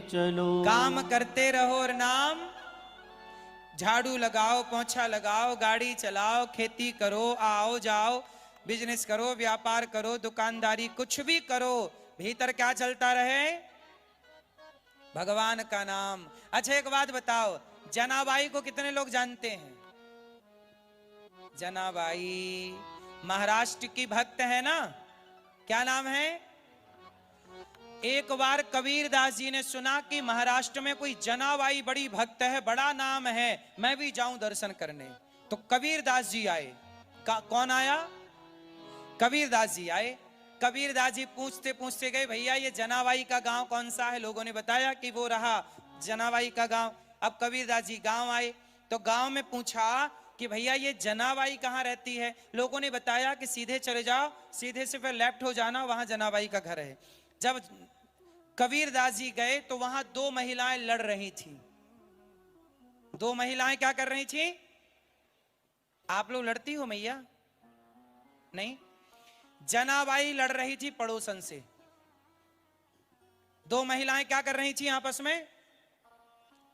चलो। काम करते रहो और नाम, झाड़ू लगाओ, पोंछा लगाओ, गाड़ी चलाओ, खेती करो, आओ जाओ, बिजनेस करो, व्यापार करो, दुकानदारी, कुछ भी करो, भीतर क्या चलता रहे? भगवान का नाम। अच्छा एक बात बताओ, जनाबाई को कितने लोग जानते हैं? जनाबाई महाराष्ट्र की भक्त है ना? क्या नाम है? एक बार कबीरदास जी ने सुना कि महाराष्ट्र में कोई जनाबाई बड़ी भक्त है, बड़ा नाम है, मैं भी जाऊं दर्शन करने। तो कबीरदास जी आए। कौन आया? कबीरदास जी आए। कबीरदास जी पूछते पूछते गए, भैया ये जनाबाई का गांव कौन सा है? लोगों ने बताया कि वो रहा जनाबाई का गांव। अब कबीरदास जी गांव आए तो गांव में पूछा कि भैया ये जनाबाई कहाँ रहती है? लोगों ने बताया कि सीधे चले जाओ, सीधे से फिर लेफ्ट हो जाना, वहां जनाबाई का घर है। जब कबीरदास जी गए तो वहां 2 महिलाएं लड़ रही थी। 2 महिलाएं क्या कर रही थी? आप लोग लड़ती हो मैया? नहीं, जनाबाई लड़ रही थी पड़ोसन से। 2 महिलाएं क्या कर रही थी आपस में?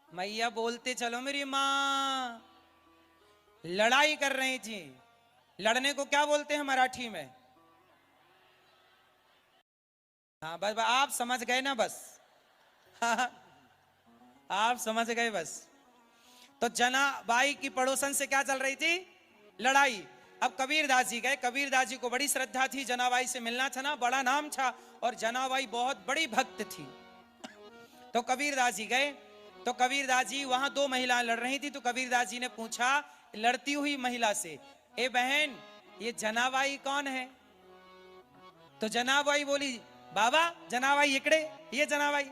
मैया बोलते चलो मेरी मां, लड़ाई कर रही थी। लड़ने को क्या बोलते हैं मराठी में? हाँ बस आप समझ गए ना, बस हाँ, आप समझ गए बस। तो जनाबाई की पड़ोसन से क्या चल रही थी? लड़ाई। अब कबीरदास जी गए, कबीरदास जी को बड़ी श्रद्धा थी, जनाबाई से मिलना था ना, बड़ा नाम था, और जनाबाई बहुत बड़ी भक्त थी। तो कबीरदास जी गए तो कबीरदास जी वहां 2 महिलाएं लड़ रही थी। तो कबीरदास जी ने पूछा लड़ती हुई महिला से, ए बहन ये जनाबाई कौन है? तो जनाबाई बोली, बाबा जनाबाई इकड़े, ये जनाबाई,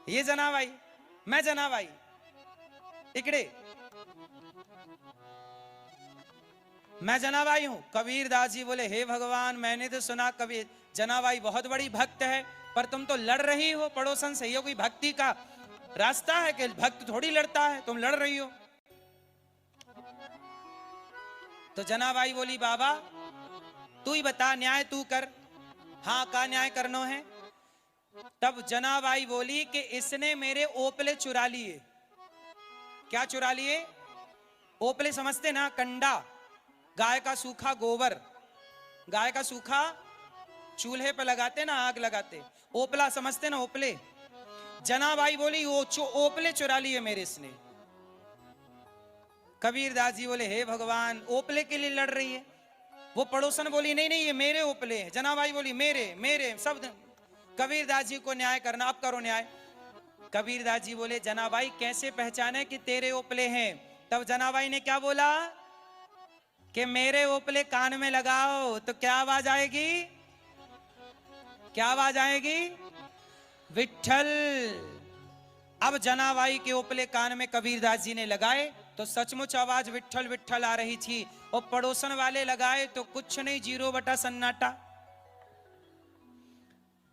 ये जनाबाई, मैं जनाबाई इकड़े, मैं जनाबाई हूं। कबीरदास जी बोले, हे भगवान, मैंने तो सुना कबीर जनाबाई बहुत बड़ी भक्त है, पर तुम तो लड़ रही हो पड़ोसन से, ये कोई भक्ति का रास्ता है कि भक्त थोड़ी लड़ता है, तुम लड़ रही हो। तो जनाबाई बोली, बाबा तू ही बता, न्याय तू कर। हाँ का न्याय करनो है? तब जनाबाई बोली कि इसने मेरे ओपले चुरा लिए। क्या चुरा लिए? ओपले समझते ना? कंडा, गाय का सूखा गोबर, गाय का सूखा चूल्हे पे लगाते ना, आग लगाते, ओपला समझते ना? ओपले। जनाबाई बोली वो ओपले चुरा लिए मेरे इसने। कबीरदास जी बोले, हे भगवान, ओपले के लिए लड़ रही है? वो पड़ोसन बोली, नहीं नहीं ये मेरे ओपले हैं। जनाबाई बोली, मेरे मेरे सब। कबीरदास जी को न्याय करना, अब करो न्याय। कबीरदास जी बोले, जनाबाई कैसे पहचाने कि तेरे ओपले हैं? तब जनाबाई ने क्या बोला? कि मेरे ओपले कान में लगाओ तो क्या आवाज आएगी? क्या आवाज आएगी? विट्ठल। अब जनाबाई के ओपले कान में कबीरदास जी ने लगाए तो सचमुच आवाज विट्ठल विट्ठल आ रही थी, और पड़ोसन वाले लगाए तो कुछ नहीं, 0 सन्नाटा।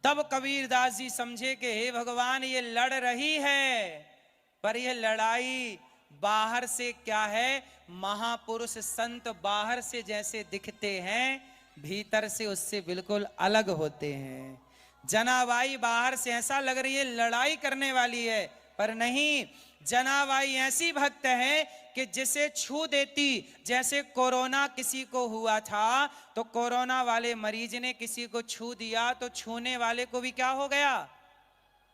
तब कबीरदास जी समझे कि हे भगवान, ये लड़ रही है, पर यह लड़ाई बाहर से क्या है? महापुरुष संत बाहर से जैसे दिखते हैं, भीतर से उससे बिल्कुल अलग होते हैं। जनाबाई बाहर से ऐसा लग रही है लड़ाई करने वाली है, पर नहीं, जनाबाई ऐसी भक्त है कि जिसे छू देती, जैसे कोरोना किसी को हुआ था तो कोरोना वाले मरीज ने किसी को छू दिया तो छूने वाले को भी क्या हो गया?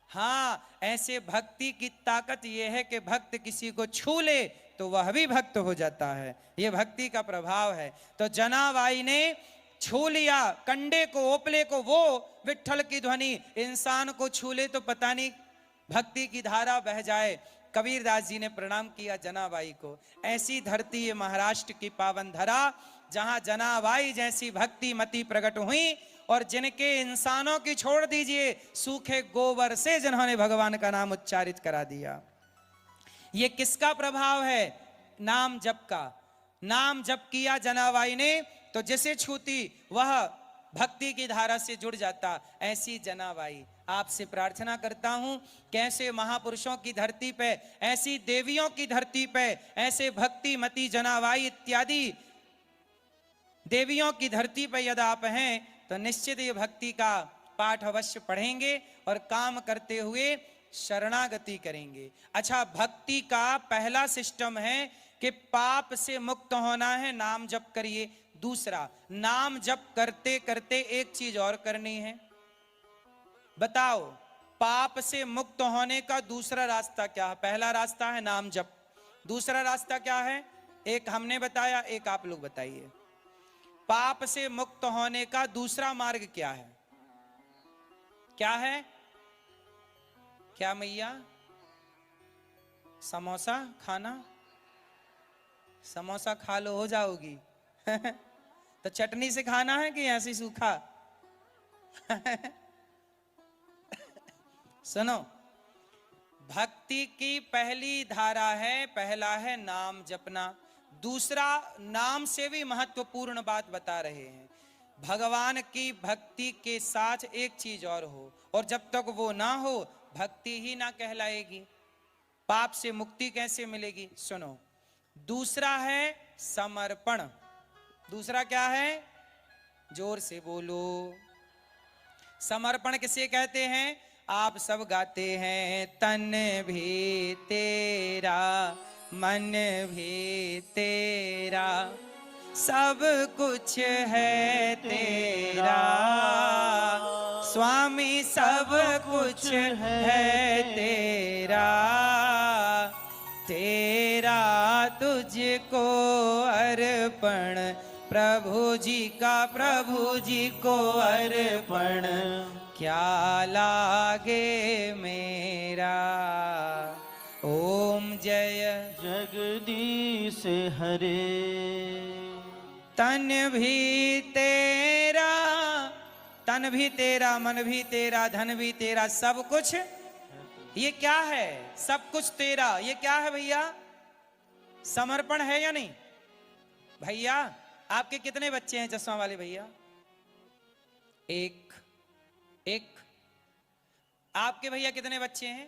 हाँ, ऐसे भक्ति की ताकत यह है कि भक्त किसी को छू ले तो वह भी भक्त हो जाता है। यह भक्ति का प्रभाव है। तो जनाबाई ने छू लिया कंडे को, ओपले को, वो विट्ठल की ध्वनि इंसान को छू ले तो पता नहीं भक्ति की धारा बह जाए। कबीरदास जी ने प्रणाम किया जनाबाई को। ऐसी धरती है महाराष्ट्र की पावन धरा, जहां जनाबाई जैसी भक्ति मति प्रकट हुई, और जिनके इंसानों की छोड़ दीजिए, सूखे गोबर से जिन्होंने भगवान का नाम उच्चारित करा दिया। ये किसका प्रभाव है? नाम जप का। नाम जप किया जनाबाई ने तो जिसे छूती वह भक्ति की धारा से जुड़ जाता। ऐसी जनाबाई आपसे प्रार्थना करता हूं, कैसे महापुरुषों की धरती पे, ऐसी देवियों की धरती पे, ऐसे भक्ति मती जनाबाई इत्यादि देवियों की धरती पे यदि आप हैं तो निश्चित ये भक्ति का पाठ अवश्य पढ़ेंगे और काम करते हुए शरणागति करेंगे। अच्छा, भक्ति का पहला सिस्टम है कि पाप से मुक्त होना है, नाम जप करिए। दूसरा, नाम जप करते करते एक चीज और करनी है। बताओ, पाप से मुक्त होने का दूसरा रास्ता क्या है? पहला रास्ता है नाम जप, दूसरा रास्ता क्या है? एक हमने बताया, एक आप लोग बताइए। पाप से मुक्त होने का दूसरा मार्ग क्या है? क्या है? क्या मैया? समोसा खाना? समोसा खा लो हो जाओगी। तो चटनी से खाना है कि ऐसे सूखा? सुनो, भक्ति की पहली धारा है, पहला है नाम जपना। दूसरा, नाम से भी महत्वपूर्ण बात बता रहे हैं, भगवान की भक्ति के साथ एक चीज और हो, और जब तक वो ना हो भक्ति ही ना कहलाएगी। पाप से मुक्ति कैसे मिलेगी? सुनो, दूसरा है समर्पण। दूसरा क्या है? जोर से बोलो। समर्पण किसे कहते हैं? आप सब गाते हैं, तन भी तेरा मन भी तेरा, सब कुछ है तेरा स्वामी, सब कुछ है तेरा, तेरा तुझको अर्पण, प्रभु जी का प्रभु जी को अर्पण, क्या लागे मेरा। ओम जय जगदीश हरे। तन भी तेरा, तन भी तेरा, मन भी तेरा, धन भी तेरा, सब कुछ। ये क्या है? सब कुछ तेरा। ये क्या है भैया? समर्पण है या नहीं? भैया, आपके कितने बच्चे हैं चश्मा वाले भैया? एक। आपके भैया कितने बच्चे हैं?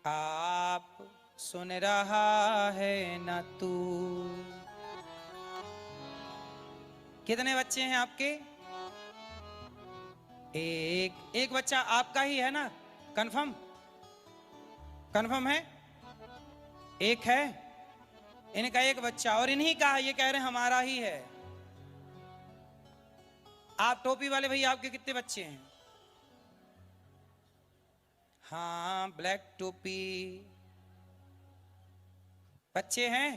आप सुन रहा है ना तू? कितने बच्चे हैं आपके? एक बच्चा आपका ही है ना? कंफर्म? कंफर्म है? एक है इनका, एक बच्चा, और इन्हीं का है, ये कह रहे हैं हमारा ही है। आप टोपी वाले भैया, आपके कितने बच्चे हैं? हाँ, ब्लैक टोपी बच्चे हैं।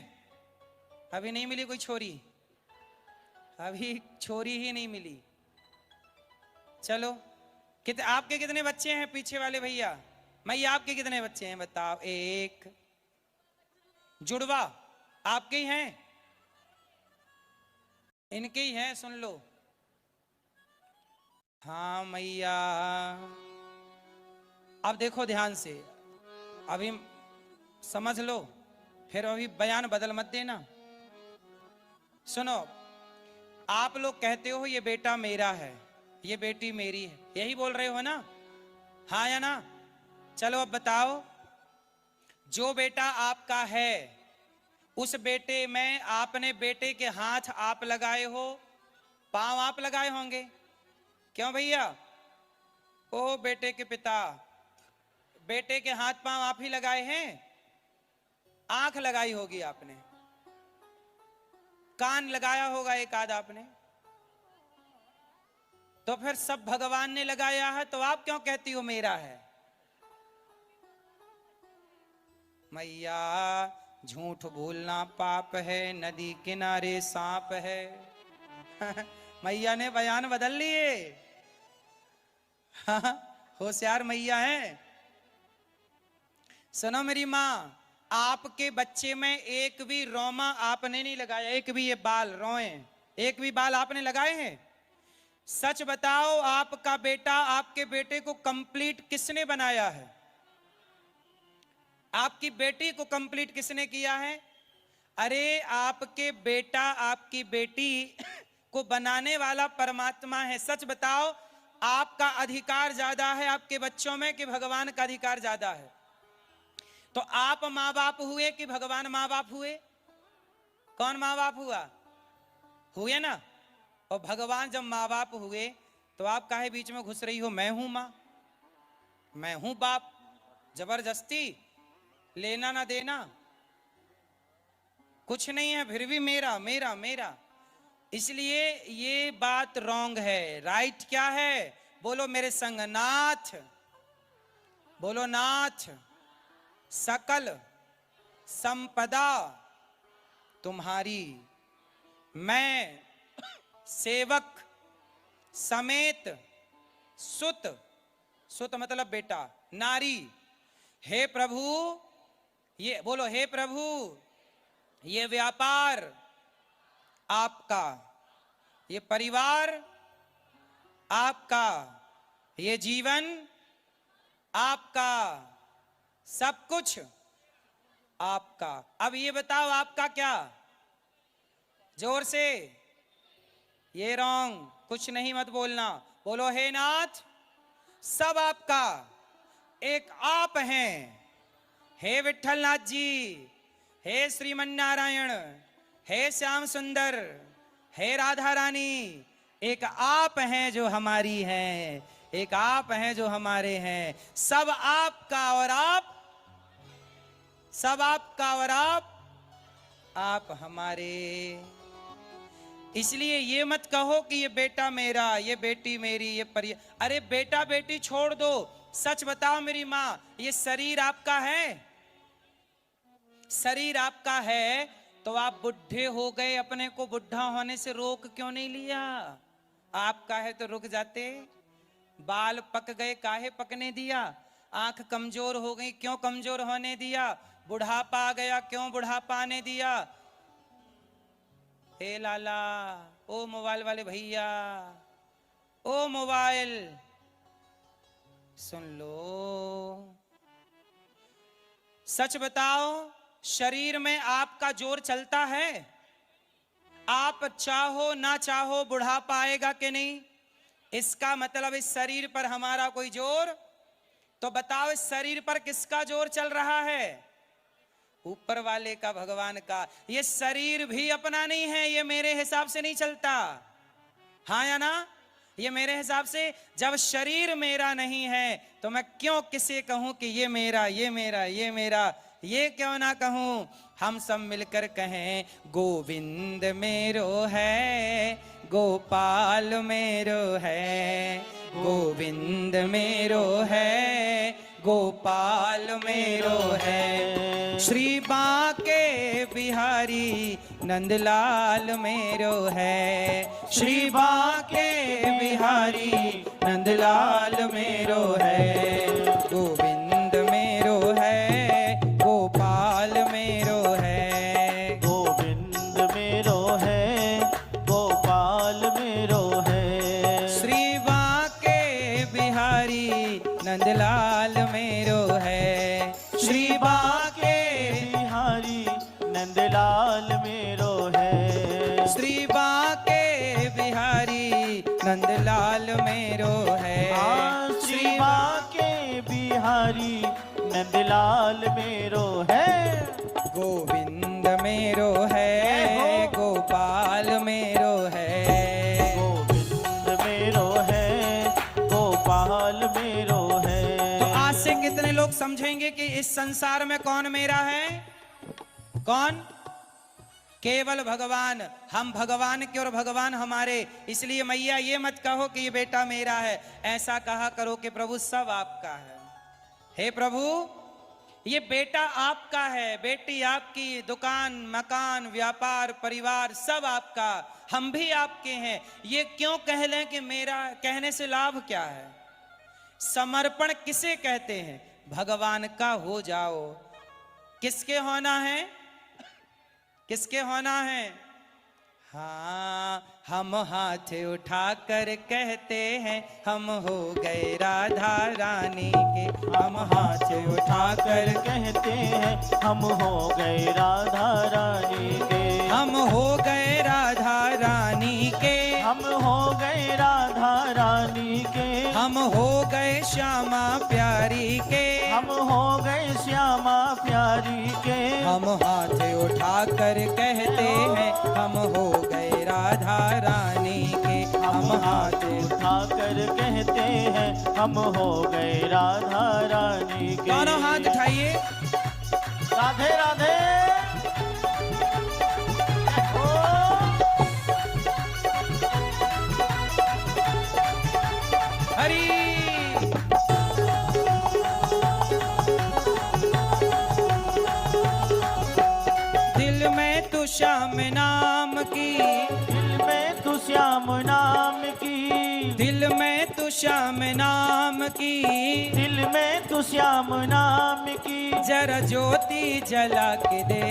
अभी नहीं मिली कोई छोरी? अभी छोरी ही नहीं मिली। चलो, आपके कितने बच्चे हैं पीछे वाले भैया? मैया, आपके कितने बच्चे हैं बताओ? एक। जुड़वा आपके ही हैं? इनके ही हैं, सुन लो। हाँ मैया, अब देखो ध्यान से, अभी समझ लो, फिर अभी बयान बदल मत देना। सुनो, आप लोग कहते हो ये बेटा मेरा है, ये बेटी मेरी है, यही बोल रहे हो ना? हाँ या ना? चलो अब बताओ, जो बेटा आपका है उस बेटे में आपने बेटे के हाथ आप लगाए हो, पांव आप लगाए होंगे, क्यों भैया? ओ बेटे के पिता, बेटे के हाथ पांव आप ही लगाए हैं? आंख लगाई होगी आपने, कान लगाया होगा एक आध आपने, तो फिर सब भगवान ने लगाया है, तो आप क्यों कहती हो मेरा है? मैया, झूठ बोलना पाप है, नदी किनारे सांप है। मैया ने बयान बदल लिए। होशियार मैया है। सुनो मेरी माँ, आपके बच्चे में एक भी रोमा आपने नहीं लगाया, एक भी ये बाल रोए, एक भी बाल आपने लगाए हैं? सच बताओ, आपका बेटा, आपके बेटे को कंप्लीट किसने बनाया है? आपकी बेटी को कंप्लीट किसने किया है? अरे आपके बेटा आपकी बेटी को बनाने वाला परमात्मा है। सच बताओ, आपका अधिकार ज्यादा है आपके बच्चों में कि भगवान का अधिकार ज्यादा है? तो आप माँ बाप हुए कि भगवान माँ बाप हुए? कौन माँ बाप हुआ? हुए ना? और भगवान जब माँ बाप हुए तो आप काहे बीच में घुस रही हो? मैं हूं माँ, मैं हूं बाप, जबरदस्ती लेना ना देना कुछ नहीं है, फिर भी मेरा मेरा मेरा। इसलिए ये बात रॉन्ग है। राइट क्या है? बोलो मेरे संग, नाथ। बोलो नाथ। सकल संपदा तुम्हारी, मैं सेवक समेत सुत, सुत मतलब बेटा, नारी। हे प्रभु, ये बोलो, हे प्रभु, ये व्यापार आपका, ये परिवार आपका, ये जीवन आपका, सब कुछ आपका। अब ये बताओ आपका क्या? जोर से। ये रॉन्ग, कुछ नहीं मत बोलना। बोलो हे नाथ, सब आपका, एक आप हैं। हे विठल नाथ जी, हे श्रीमन नारायण, हे श्याम सुंदर, हे राधा रानी, एक आप हैं जो हमारी हैं, एक आप हैं जो हमारे हैं। सब आपका और आप, सब आपका और आप हमारे। इसलिए ये मत कहो कि ये बेटा मेरा, ये बेटी मेरी, ये अरे बेटा बेटी छोड़ दो, सच बताओ मेरी माँ, ये शरीर आपका है? शरीर आपका है तो आप बुढ़े हो गए, अपने को बुढ़ा होने से रोक क्यों नहीं लिया? आपका है तो रुक जाते। बाल पक गए, काहे पकने दिया? आंख कमजोर हो गई, क्यों कमजोर होने दिया? बुढ़ापा आ गया, क्यों बुढ़ापा आने दिया? हे लाला, ओ मोबाइल वाले भैया, ओ मोबाइल सुन लो, सच बताओ, शरीर में आपका जोर चलता है? आप चाहो ना चाहो बुढ़ापा आएगा कि नहीं? इसका मतलब इस शरीर पर हमारा कोई जोर? तो बताओ इस शरीर पर किसका जोर चल रहा है? ऊपर वाले का, भगवान का। ये शरीर भी अपना नहीं है, ये मेरे हिसाब से नहीं चलता। हाँ या ना? ये मेरे हिसाब से, जब शरीर मेरा नहीं है तो मैं क्यों किसे कहूं कि ये मेरा, ये मेरा, ये मेरा? ये क्यों ना कहूं? हम सब मिलकर कहें गोविंद मेरो है, गोपाल मेरो है, गोविंद मेरो है, गोपाल मेरो है। श्री बांके बिहारी नंदलाल मेरो है, श्री बांके बिहारी नंदलाल मेरो है। गोविंद मेरो है, गोपाल मेरो है, गोविंद मेरो है, गोपाल नंदलाल मेरो है। श्री बाके बिहारी नंदलाल मेरो है। श्री बाके बिहारी नंदलाल मेरो है। श्री बाके बिहारी नंदलाल मेरो है। गोविंद मेरो है, गोपाल मेरो है। गोविंद मेरो है, गोपाल मेरो है। तो आज से कितने लोग समझेंगे कि इस संसार में कौन मेरा है? कौन? केवल भगवान। हम भगवान के और भगवान हमारे। इसलिए मैया ये मत कहो कि ये बेटा मेरा है, ऐसा कहा करो कि प्रभु सब आपका है। हे प्रभु, ये बेटा आपका है, बेटी आपकी, दुकान, मकान, व्यापार, परिवार सब आपका, हम भी आपके हैं। ये क्यों कह लें कि मेरा? कहने से लाभ क्या है? समर्पण किसे कहते हैं? भगवान का हो जाओ। किसके होना है? किसके होना है? हाँ, हम हाथ उठाकर कहते हैं हम हो गए राधा रानी के। हम हाथ उठाकर कहते हैं हम हो गए राधा रानी के। हम हो गए राधा रानी के। हम हो गए राधा रानी के। हम हो गए श्यामा प्यारी के। हम हो गए श्यामा प्यारी के। हम हाथ उठाकर कहते हैं हम हो गए राधा रानी के। हम हाथ उठाकर कहते हैं हम हो गए राधा रानी के। दोनों हाथ उठाइए। राधे राधे। हरी दिल में तू श्याम नाम की। दिल में तू श्याम नाम की। दिल में तू श्याम नाम की। दिल में तू श्याम नाम की। जरा ज्योति जला के दे।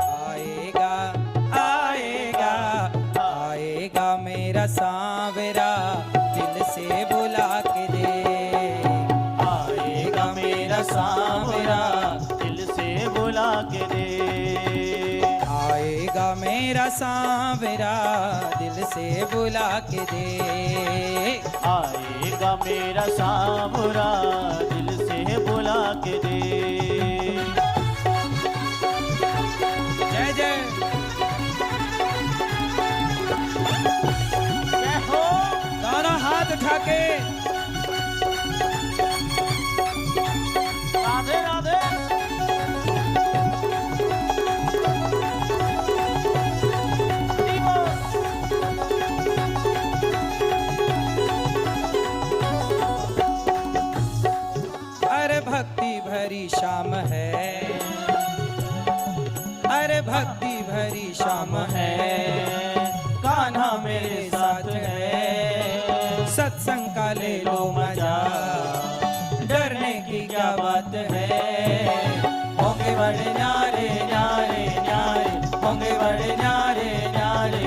आएगा आएगा आएगा मेरा सांवरा, दिल से बुला के दे। आएगा मेरा सांवरा, दिल से बुला के दे। आएगा मेरा सांवरा, दिल से बुला के दे। आएगा मेरा सांवरा, दिल से बुला के दे। जय जय। जय हो। दोनों हाथ उठा के। राधे राधे। अरे भक्ति भरी शाम है, अरे भक्ति भरी शाम है। कान्हा मेरे साथ है, सत्संग का ले लो मजा, डरने की क्या बात है। होंगे बड़े न्यारे न्यारे न्यारे, होंगे बड़े न्यारे न्यारे,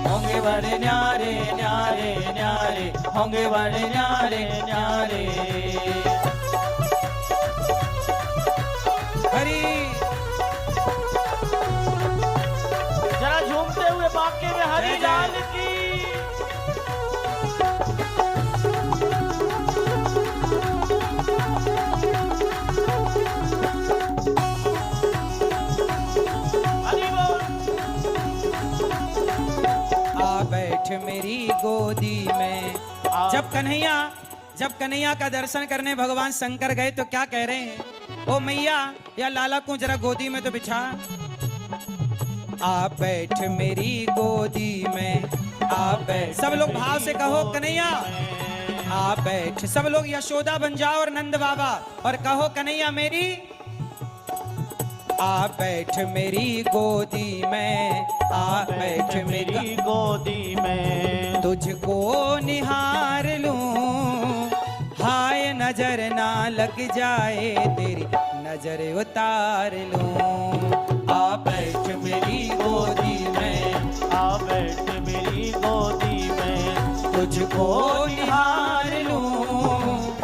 होंगे बड़े न्यारे न्यारे न्यारे, होंगे बड़े न्यारे न्यारे। हरी जरा झूमते हुए बाके में हरी लाल की। हरी बोल। आ बैठ मेरी गोदी में। जब कन्हैया का दर्शन करने भगवान शंकर गए तो क्या कह रहे हैं? ओ मैया या लाला को जरा गोदी में तो बिछा। आ बैठ मेरी गोदी में, आ बैठ। सब लोग भाव से कहो कन्हैया आ बैठ। सब लोग यशोदा बन जाओ और नंद बाबा और कहो कन्हैया मेरी आ बैठ मेरी गोदी में। आ बैठ मेरी गोदी में। तुझको निहार लूं, हाय नजर ना लग जाए तेरी नजर उतार लूं। आ बैठ मेरी गोदी में। आ बैठ मेरी गोदी में। तुझको निहार लूं,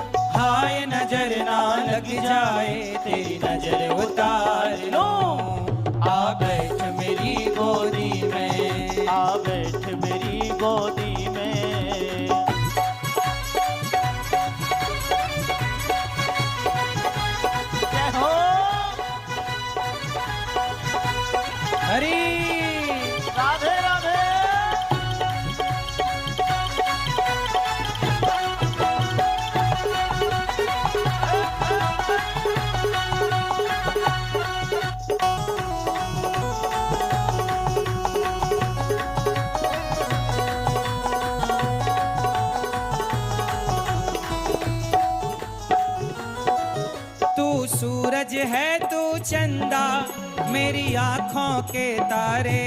जाए तेरी नजर उतार लो। आ बैठ मेरी गोदी में, आ बैठ मेरी गोदी में। जय हो हरी राधे राधे। तू सूरज है तू चंदा मेरी आंखों के तारे,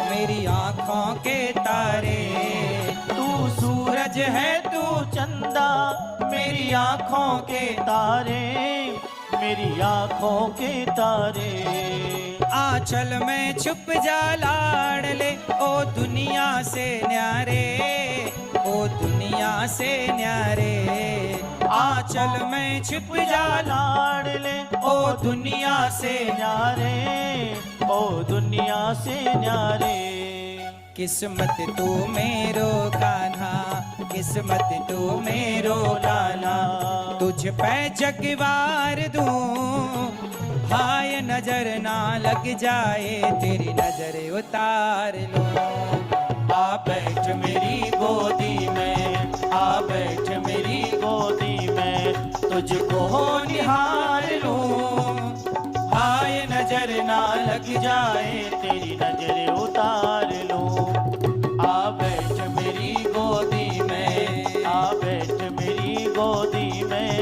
मेरी आंखों के तारे। तू सूरज है तू चंदा मेरी आंखों के तारे, मेरी आंखों के तारे। आंचल में छुप जा लाड़ ले ओ दुनिया से न्यारे, ओ दुनिया से न्यारे। आंचल में छुप जा लाड़ ले ओ दुनिया से न्यारे, ओ दुनिया से न्यारे। किस्मत तू मेरो कान्हा, किस्मत तू मेरो कान्हा। तुझ पे जगवार दूं हाय नजर ना लग जाए तेरी नजर उतार लो। आ बैठ मेरी गोदी में, आ बैठ मेरी गोदी में तुझको निहार लूं। हाय नजर ना लग जाए तेरी नजर उतार लूं। आ बैठ मेरी गोदी में, आ बैठ मेरी गोदी में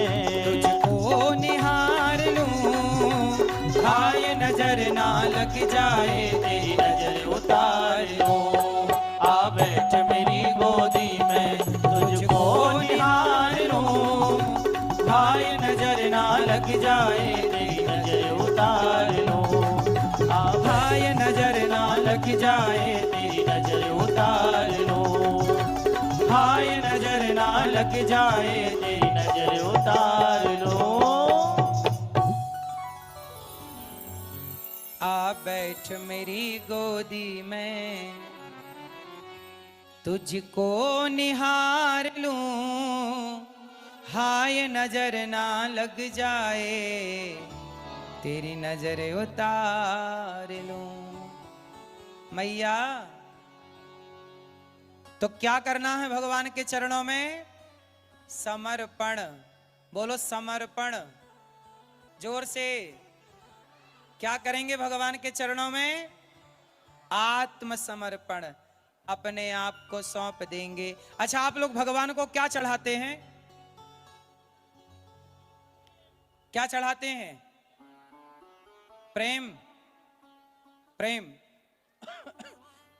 तुझको निहार लूं। हाय नजर ना लग जाए तेरी नजर उतार लूं। आ बैठ मेरी गोदी में तुझको निहार लूं। हाय नजर ना लग जाए तेरी नजर उतार लूं। हाय नजर ना लग जाए तेरी नजर उतार लूं। हाय नजर ना लग जाए तेरी नजर उतार लो। आ बैठ मेरी गोदी में तुझको निहार लूं। हाय नजर ना लग जाए तेरी नजर उतार लूं। मैया तो क्या करना है भगवान के चरणों में? समर्पण। बोलो समर्पण जोर से। क्या करेंगे भगवान के चरणों में? आत्मसमर्पण, अपने आप को सौंप देंगे। अच्छा, आप लोग भगवान को क्या चढ़ाते हैं? क्या चढ़ाते हैं? प्रेम। प्रेम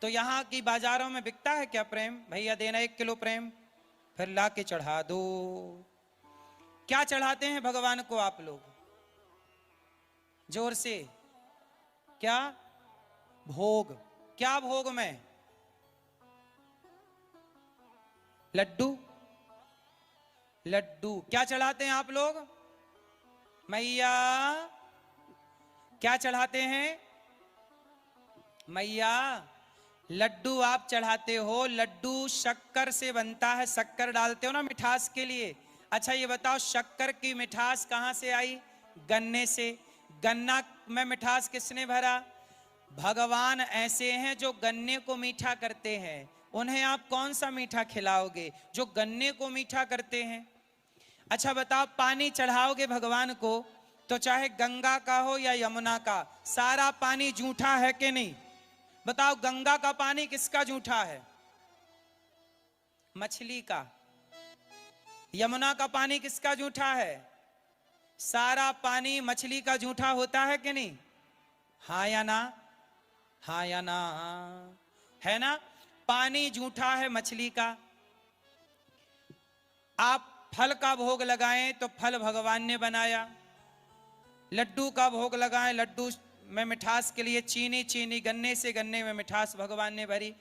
तो यहां की बाजारों में बिकता है क्या प्रेम? भैया देना 1 किलो प्रेम, फिर ला के चढ़ा दो। क्या चढ़ाते हैं भगवान को आप लोग? जोर से। क्या भोग? क्या भोग में? लड्डू। लड्डू क्या चढ़ाते हैं आप लोग? मैया क्या चढ़ाते हैं? मैया लड्डू आप चढ़ाते हो। लड्डू शक्कर से बनता है, शक्कर डालते हो ना मिठास के लिए। अच्छा ये बताओ, शक्कर की मिठास कहां से आई? गन्ने से। गन्ना में मिठास किसने भरा? भगवान ऐसे हैं जो गन्ने को मीठा करते हैं। उन्हें आप कौन सा मीठा खिलाओगे जो गन्ने को मीठा करते हैं? अच्छा बताओ, पानी चढ़ाओगे भगवान को तो चाहे गंगा का हो या यमुना का, सारा पानी जूठा है कि नहीं? बताओ, गंगा का पानी किसका जूठा है? मछली का। यमुना का पानी किसका जूठा है? सारा पानी मछली का जूठा होता है कि नहीं? हाँ या ना? हाँ या ना? है ना? पानी जूठा है मछली का। आप फल का भोग लगाएं तो फल भगवान ने बनाया। लड्डू का भोग लगाएं, लड्डू में मिठास के लिए चीनी, चीनी गन्ने से, गन्ने में मिठास भगवान ने भरी।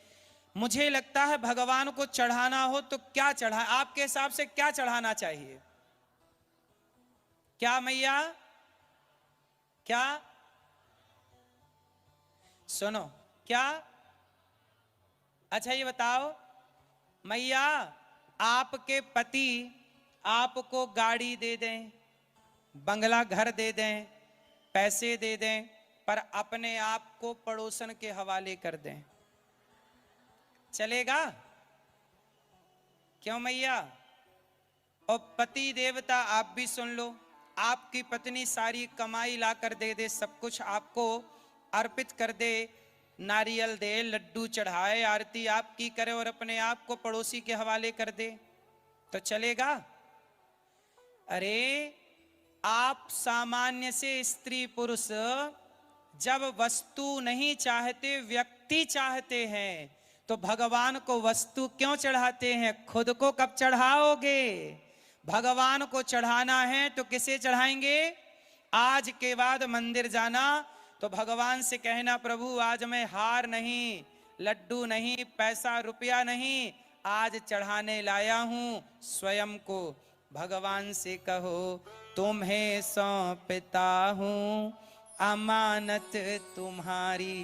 मुझे लगता है भगवान को चढ़ाना हो तो क्या चढ़ा? आपके हिसाब से क्या चढ़ाना चाहिए? क्या मैया, क्या? सुनो, क्या? अच्छा ये बताओ मैया, आपके पति आपको गाड़ी दे दें, बंगला घर दे दें, पैसे दे दें, पर अपने आप को पड़ोसन के हवाले कर दें, चलेगा? क्यों मैया? और पति देवता आप भी सुन लो, आपकी पत्नी सारी कमाई ला कर दे दे, सब कुछ आपको अर्पित कर दे, नारियल दे, लड्डू चढ़ाए, आरती आपकी करे और अपने आप को पड़ोसी के हवाले कर दे, तो चलेगा? अरे आप सामान्य से स्त्री पुरुष जब वस्तु नहीं चाहते, व्यक्ति चाहते हैं, तो भगवान को वस्तु क्यों चढ़ाते हैं? खुद को कब चढ़ाओगे? भगवान को चढ़ाना है तो किसे चढ़ाएंगे? आज के बाद मंदिर जाना तो भगवान से कहना, प्रभु आज मैं हार नहीं, लड्डू नहीं, पैसा रुपया नहीं, आज चढ़ाने लाया हूं स्वयं को। भगवान से कहो, तुम्हें सौंपता हूं अमानत तुम्हारी,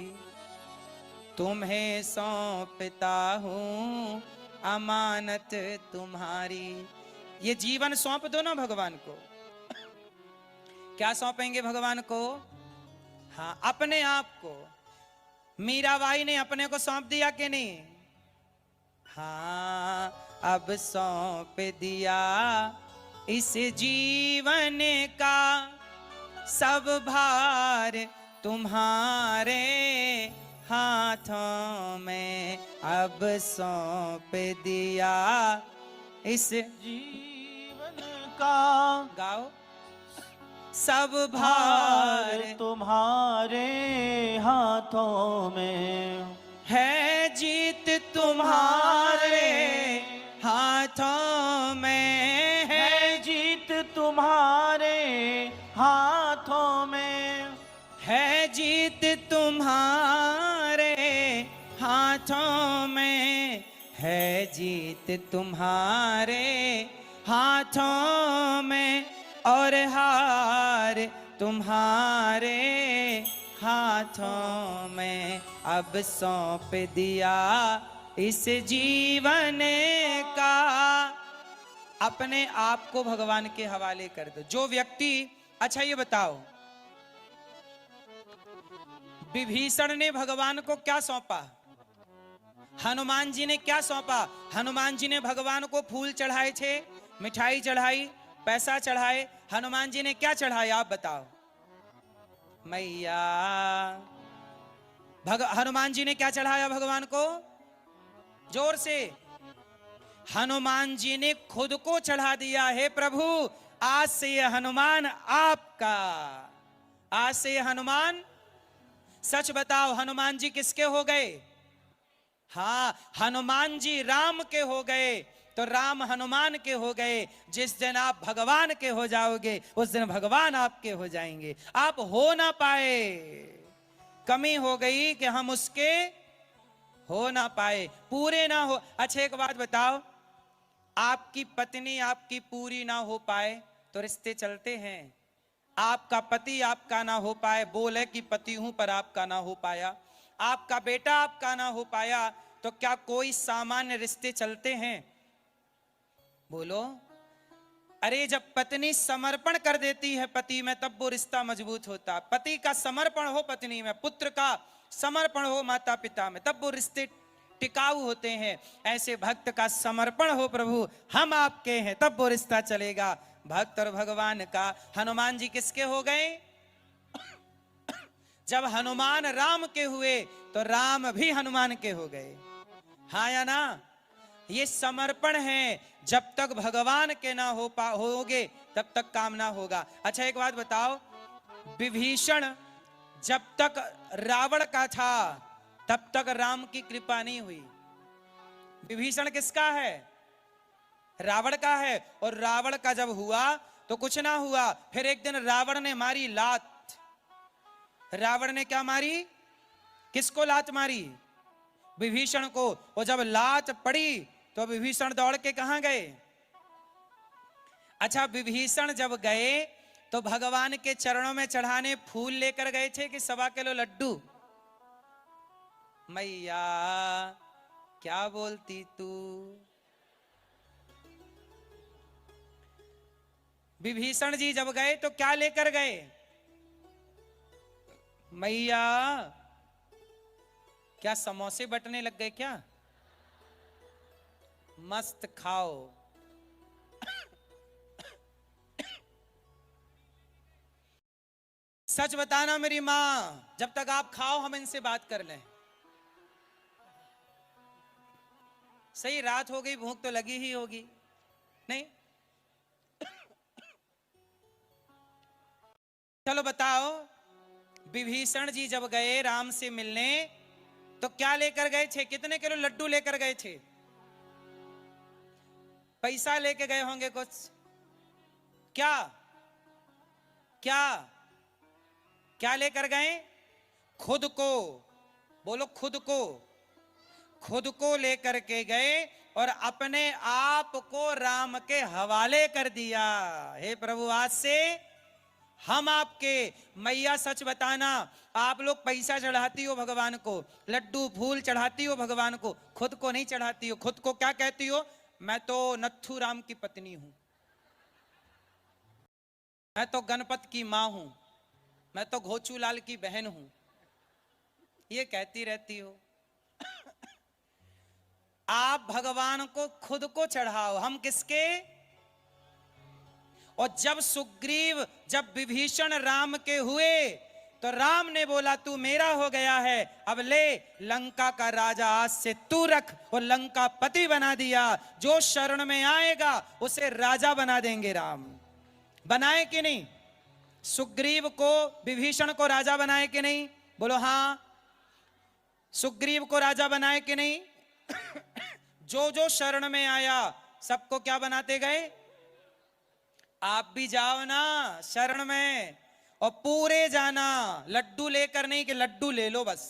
तुम्हें सौंपता हूं अमानत तुम्हारी। ये जीवन सौंप दो ना भगवान को। क्या सौंपेंगे भगवान को? हाँ, अपने आप को। मीराबाई ने अपने को सौंप दिया कि नहीं? हाँ, अब सौंप दिया इस जीवन का सब भार तुम्हारे हाथों में, अब सौंप दिया इस जीवन का गाओ सब भार तुम्हारे हाथों में, है जीत तुम्हारे हाथों में, है जीत तुम्हारे हाथों में, है जीत तुम्हारे हाथों में, है जीत तुम्हारे हाथों में, और हार तुम्हारे हाथों में, अब सौंप दिया इस जीवन का। अपने आप को भगवान के हवाले कर दो। जो व्यक्ति, अच्छा ये बताओ, विभीषण ने भगवान को क्या सौंपा? हनुमान जी ने क्या सौंपा? हनुमान जी ने भगवान को फूल चढ़ाए थे, मिठाई चढ़ाई, पैसा चढ़ाए। हनुमान जी ने क्या चढ़ाया आप बताओ मैया? हनुमान जी ने क्या चढ़ाया भगवान को? जोर से। हनुमान जी ने खुद को चढ़ा दिया है, प्रभु आज से ये हनुमान आपका। आज से ये हनुमान, सच बताओ हनुमान जी किसके हो गए? हाँ, हनुमान जी राम के हो गए, तो राम हनुमान के हो गए। जिस दिन आप भगवान के हो जाओगे, उस दिन भगवान आपके हो जाएंगे। आप हो ना पाए, कमी हो गई कि हम उसके हो ना पाए, पूरे ना हो। अच्छा एक बात बताओ, आपकी पत्नी आपकी पूरी ना हो पाए तो रिश्ते चलते हैं? आपका पति आपका ना हो पाए, बोले कि पति हूं पर आपका ना हो पाया, आपका बेटा आपका ना हो पाया, तो क्या कोई सामान्य रिश्ते चलते हैं? बोलो। अरे जब पत्नी समर्पण कर देती है पति में, तब वो रिश्ता मजबूत होता। पति का समर्पण हो पत्नी में, पुत्र का समर्पण हो माता पिता में, तब वो रिश्ते टिकाऊ होते हैं। ऐसे भक्त का समर्पण हो, प्रभु हम आपके हैं, तब वो रिश्ता चलेगा। भक्त और भगवान का। हनुमान जी किसके हो गए? जब हनुमान राम के हुए तो राम भी हनुमान के हो गए। हाँ या ना? ये समर्पण है। जब तक भगवान के ना होगे तब तक काम ना होगा। अच्छा एक बात बताओ, विभीषण जब तक रावण का था तब तक राम की कृपा नहीं हुई। विभीषण किसका है? रावण का है। और रावण का जब हुआ तो कुछ ना हुआ। फिर एक दिन रावण ने मारी लात। रावण ने क्या मारी? किसको लात मारी? विभीषण को। और जब लात पड़ी तो विभीषण दौड़ के कहां गए? अच्छा विभीषण जब गए तो भगवान के चरणों में चढ़ाने फूल लेकर गए थे कि 1.25 किलो लड्डू? मैया क्या बोलती तू। विभीषण जी जब गए तो क्या लेकर गए? मैया क्या समोसे बटने लग गए क्या? मस्त खाओ। सच बताना मेरी मां, जब तक आप खाओ हम इनसे बात कर लें। सही रात हो गई, भूख तो लगी ही होगी नहीं? चलो बताओ, विभीषण जी जब गए राम से मिलने तो क्या लेकर गए थे? कितने किलो लड्डू लेकर गए थे? पैसा लेके गए होंगे कुछ। क्या क्या क्या लेकर गए? खुद को, बोलो खुद को, खुद को लेकर के गए और अपने आप को राम के हवाले कर दिया। हे प्रभु, आज से हम आपके। मैया सच बताना, आप लोग पैसा चढ़ाती हो भगवान को, लड्डू फूल चढ़ाती हो भगवान को, खुद को नहीं चढ़ाती हो। खुद को क्या कहती हो? मैं तो नत्थू राम की पत्नी हूं, मैं तो गणपत की मां हूं, मैं तो घोचूलाल की बहन हूं, ये कहती रहती हो। आप भगवान को खुद को चढ़ाओ, हम किसके? और जब विभीषण राम के हुए तो राम ने बोला तू मेरा हो गया है, अब ले लंका का राजा आज से तू रख, और लंका पति बना दिया। जो शरण में आएगा उसे राजा बना देंगे राम। बनाए कि नहीं? सुग्रीव को, विभीषण को राजा बनाए कि नहीं? बोलो हाँ। सुग्रीव को राजा बनाए कि नहीं? जो जो शरण में आया सबको क्या बनाते गए? आप भी जाओ ना शरण में, और पूरे जाना, लड्डू लेकर नहीं कि लड्डू ले लो बस।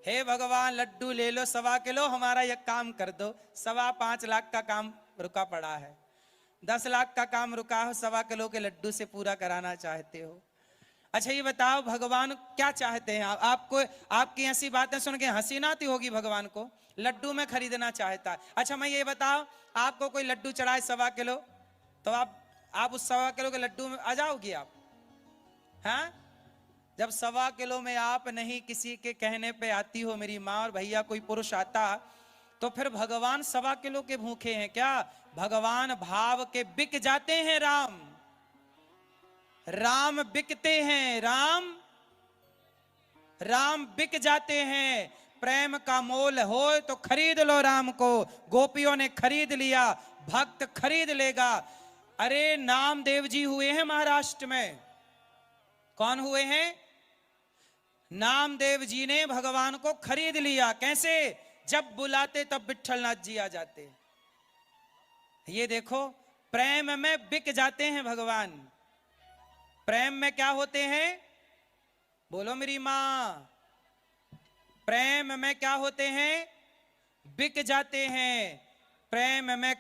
हे भगवान लड्डू ले लो 1.25 किलो, हमारा यह काम कर दो। 5.25 लाख का काम रुका पड़ा है, 10 लाख का काम रुका हो, 1.25 किलो के लड्डू से पूरा कराना चाहते हो। अच्छा ये बताओ भगवान क्या चाहते हैं? आपको आपकी ऐसी बातें सुन के हंसी ना आती होगी भगवान को? लड्डू में खरीदना चाहता है। अच्छा मैं ये बताओ, आपको कोई लड्डू चढ़ाए 1.25 किलो, तो आप उस 1.25 किलो के लड्डू में आ जाओगी आप? हाँ? जब 1.25 किलो में आप नहीं किसी के कहने पे आती हो मेरी माँ और भैया, कोई पुरुष आता, तो फिर भगवान 1.25 किलो के भूखे हैं क्या? भगवान भाव के बिक जाते हैं। राम बिकते हैं, राम बिक जाते हैं। प्रेम का मोल हो तो खरीद लो राम को। गोपियों ने खरीद लिया, भक्त खरीद लेगा। अरे नामदेव जी हुए हैं महाराष्ट्र में। कौन हुए हैं? नामदेव जी ने भगवान को खरीद लिया। कैसे? जब बुलाते तब विट्ठलनाथ जी आ जाते। ये देखो, प्रेम में बिक जाते हैं भगवान। प्रेम में क्या होते हैं? बोलो मेरी मां, प्रेम में क्या होते हैं? बिक जाते हैं। प्रेम में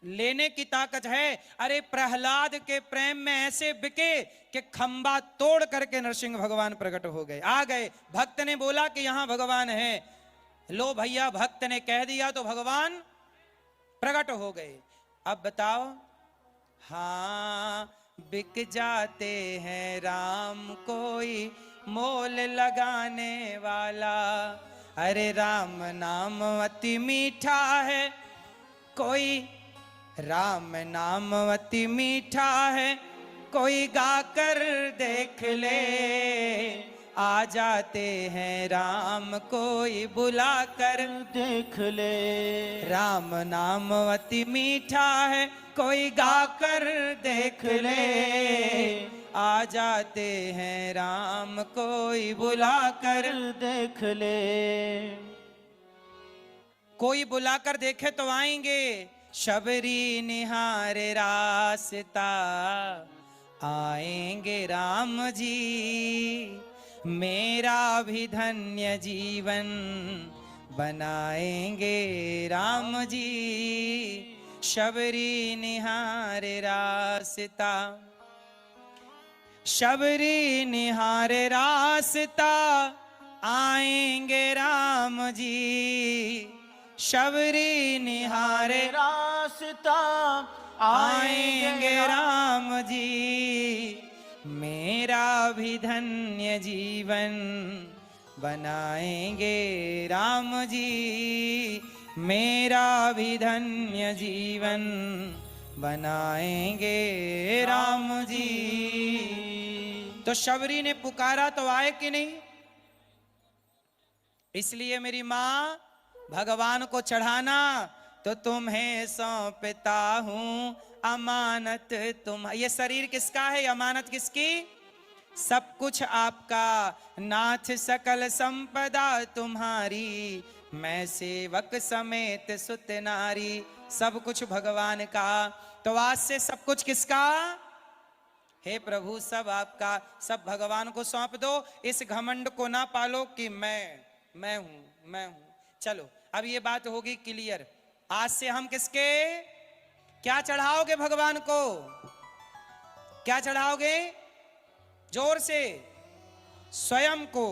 लेने की ताकत है। अरे प्रहलाद के प्रेम में ऐसे बिके कि खंबा तोड़ करके नरसिंह भगवान प्रकट हो गए, आ गए। भक्त ने बोला कि यहां भगवान है, लो भैया, भक्त ने कह दिया तो भगवान प्रकट हो गए। अब बताओ, हाँ बिक जाते हैं राम, कोई मोल लगाने वाला। अरे राम नाम अति मीठा है, कोई राम नाम अति मीठा है, कोई गाकर देख ले। आ जाते हैं राम, कोई बुलाकर देख ले। राम नाम अति मीठा है, कोई गाकर देख ले। आ जाते हैं राम, कोई बुलाकर देख ले। कोई बुलाकर देखे तो आएंगे। शबरी निहारे रास्ता, आएंगे राम जी। मेरा भी धन्य जीवन बनाएंगे राम जी। शबरी निहारे रास्ता। शबरी निहार रास्ता आएंगे राम जी, शबरी निहार रास्ता आएंगे राम जी, मेरा भी धन्य जीवन बनाएंगे राम जी, मेरा भी धन्य जीवन बनाएंगे राम जी। तो शबरी ने पुकारा तो आए कि नहीं? इसलिए मेरी मां भगवान को चढ़ाना तो तुम्हें सौंपता हूं अमानत तुम। ये शरीर किसका है? अमानत किसकी? सब कुछ आपका नाथ, सकल संपदा तुम्हारी, मैं सेवक समेत सुत नारी। सब कुछ भगवान का, तो आज से सब कुछ किसका? हे प्रभु सब आपका, सब भगवान को सौंप दो। इस घमंड को ना पालो कि मैं हूं। चलो अब ये बात होगी क्लियर। आज से हम किसके? क्या चढ़ाओगे भगवान को? क्या चढ़ाओगे? जोर से। स्वयं को।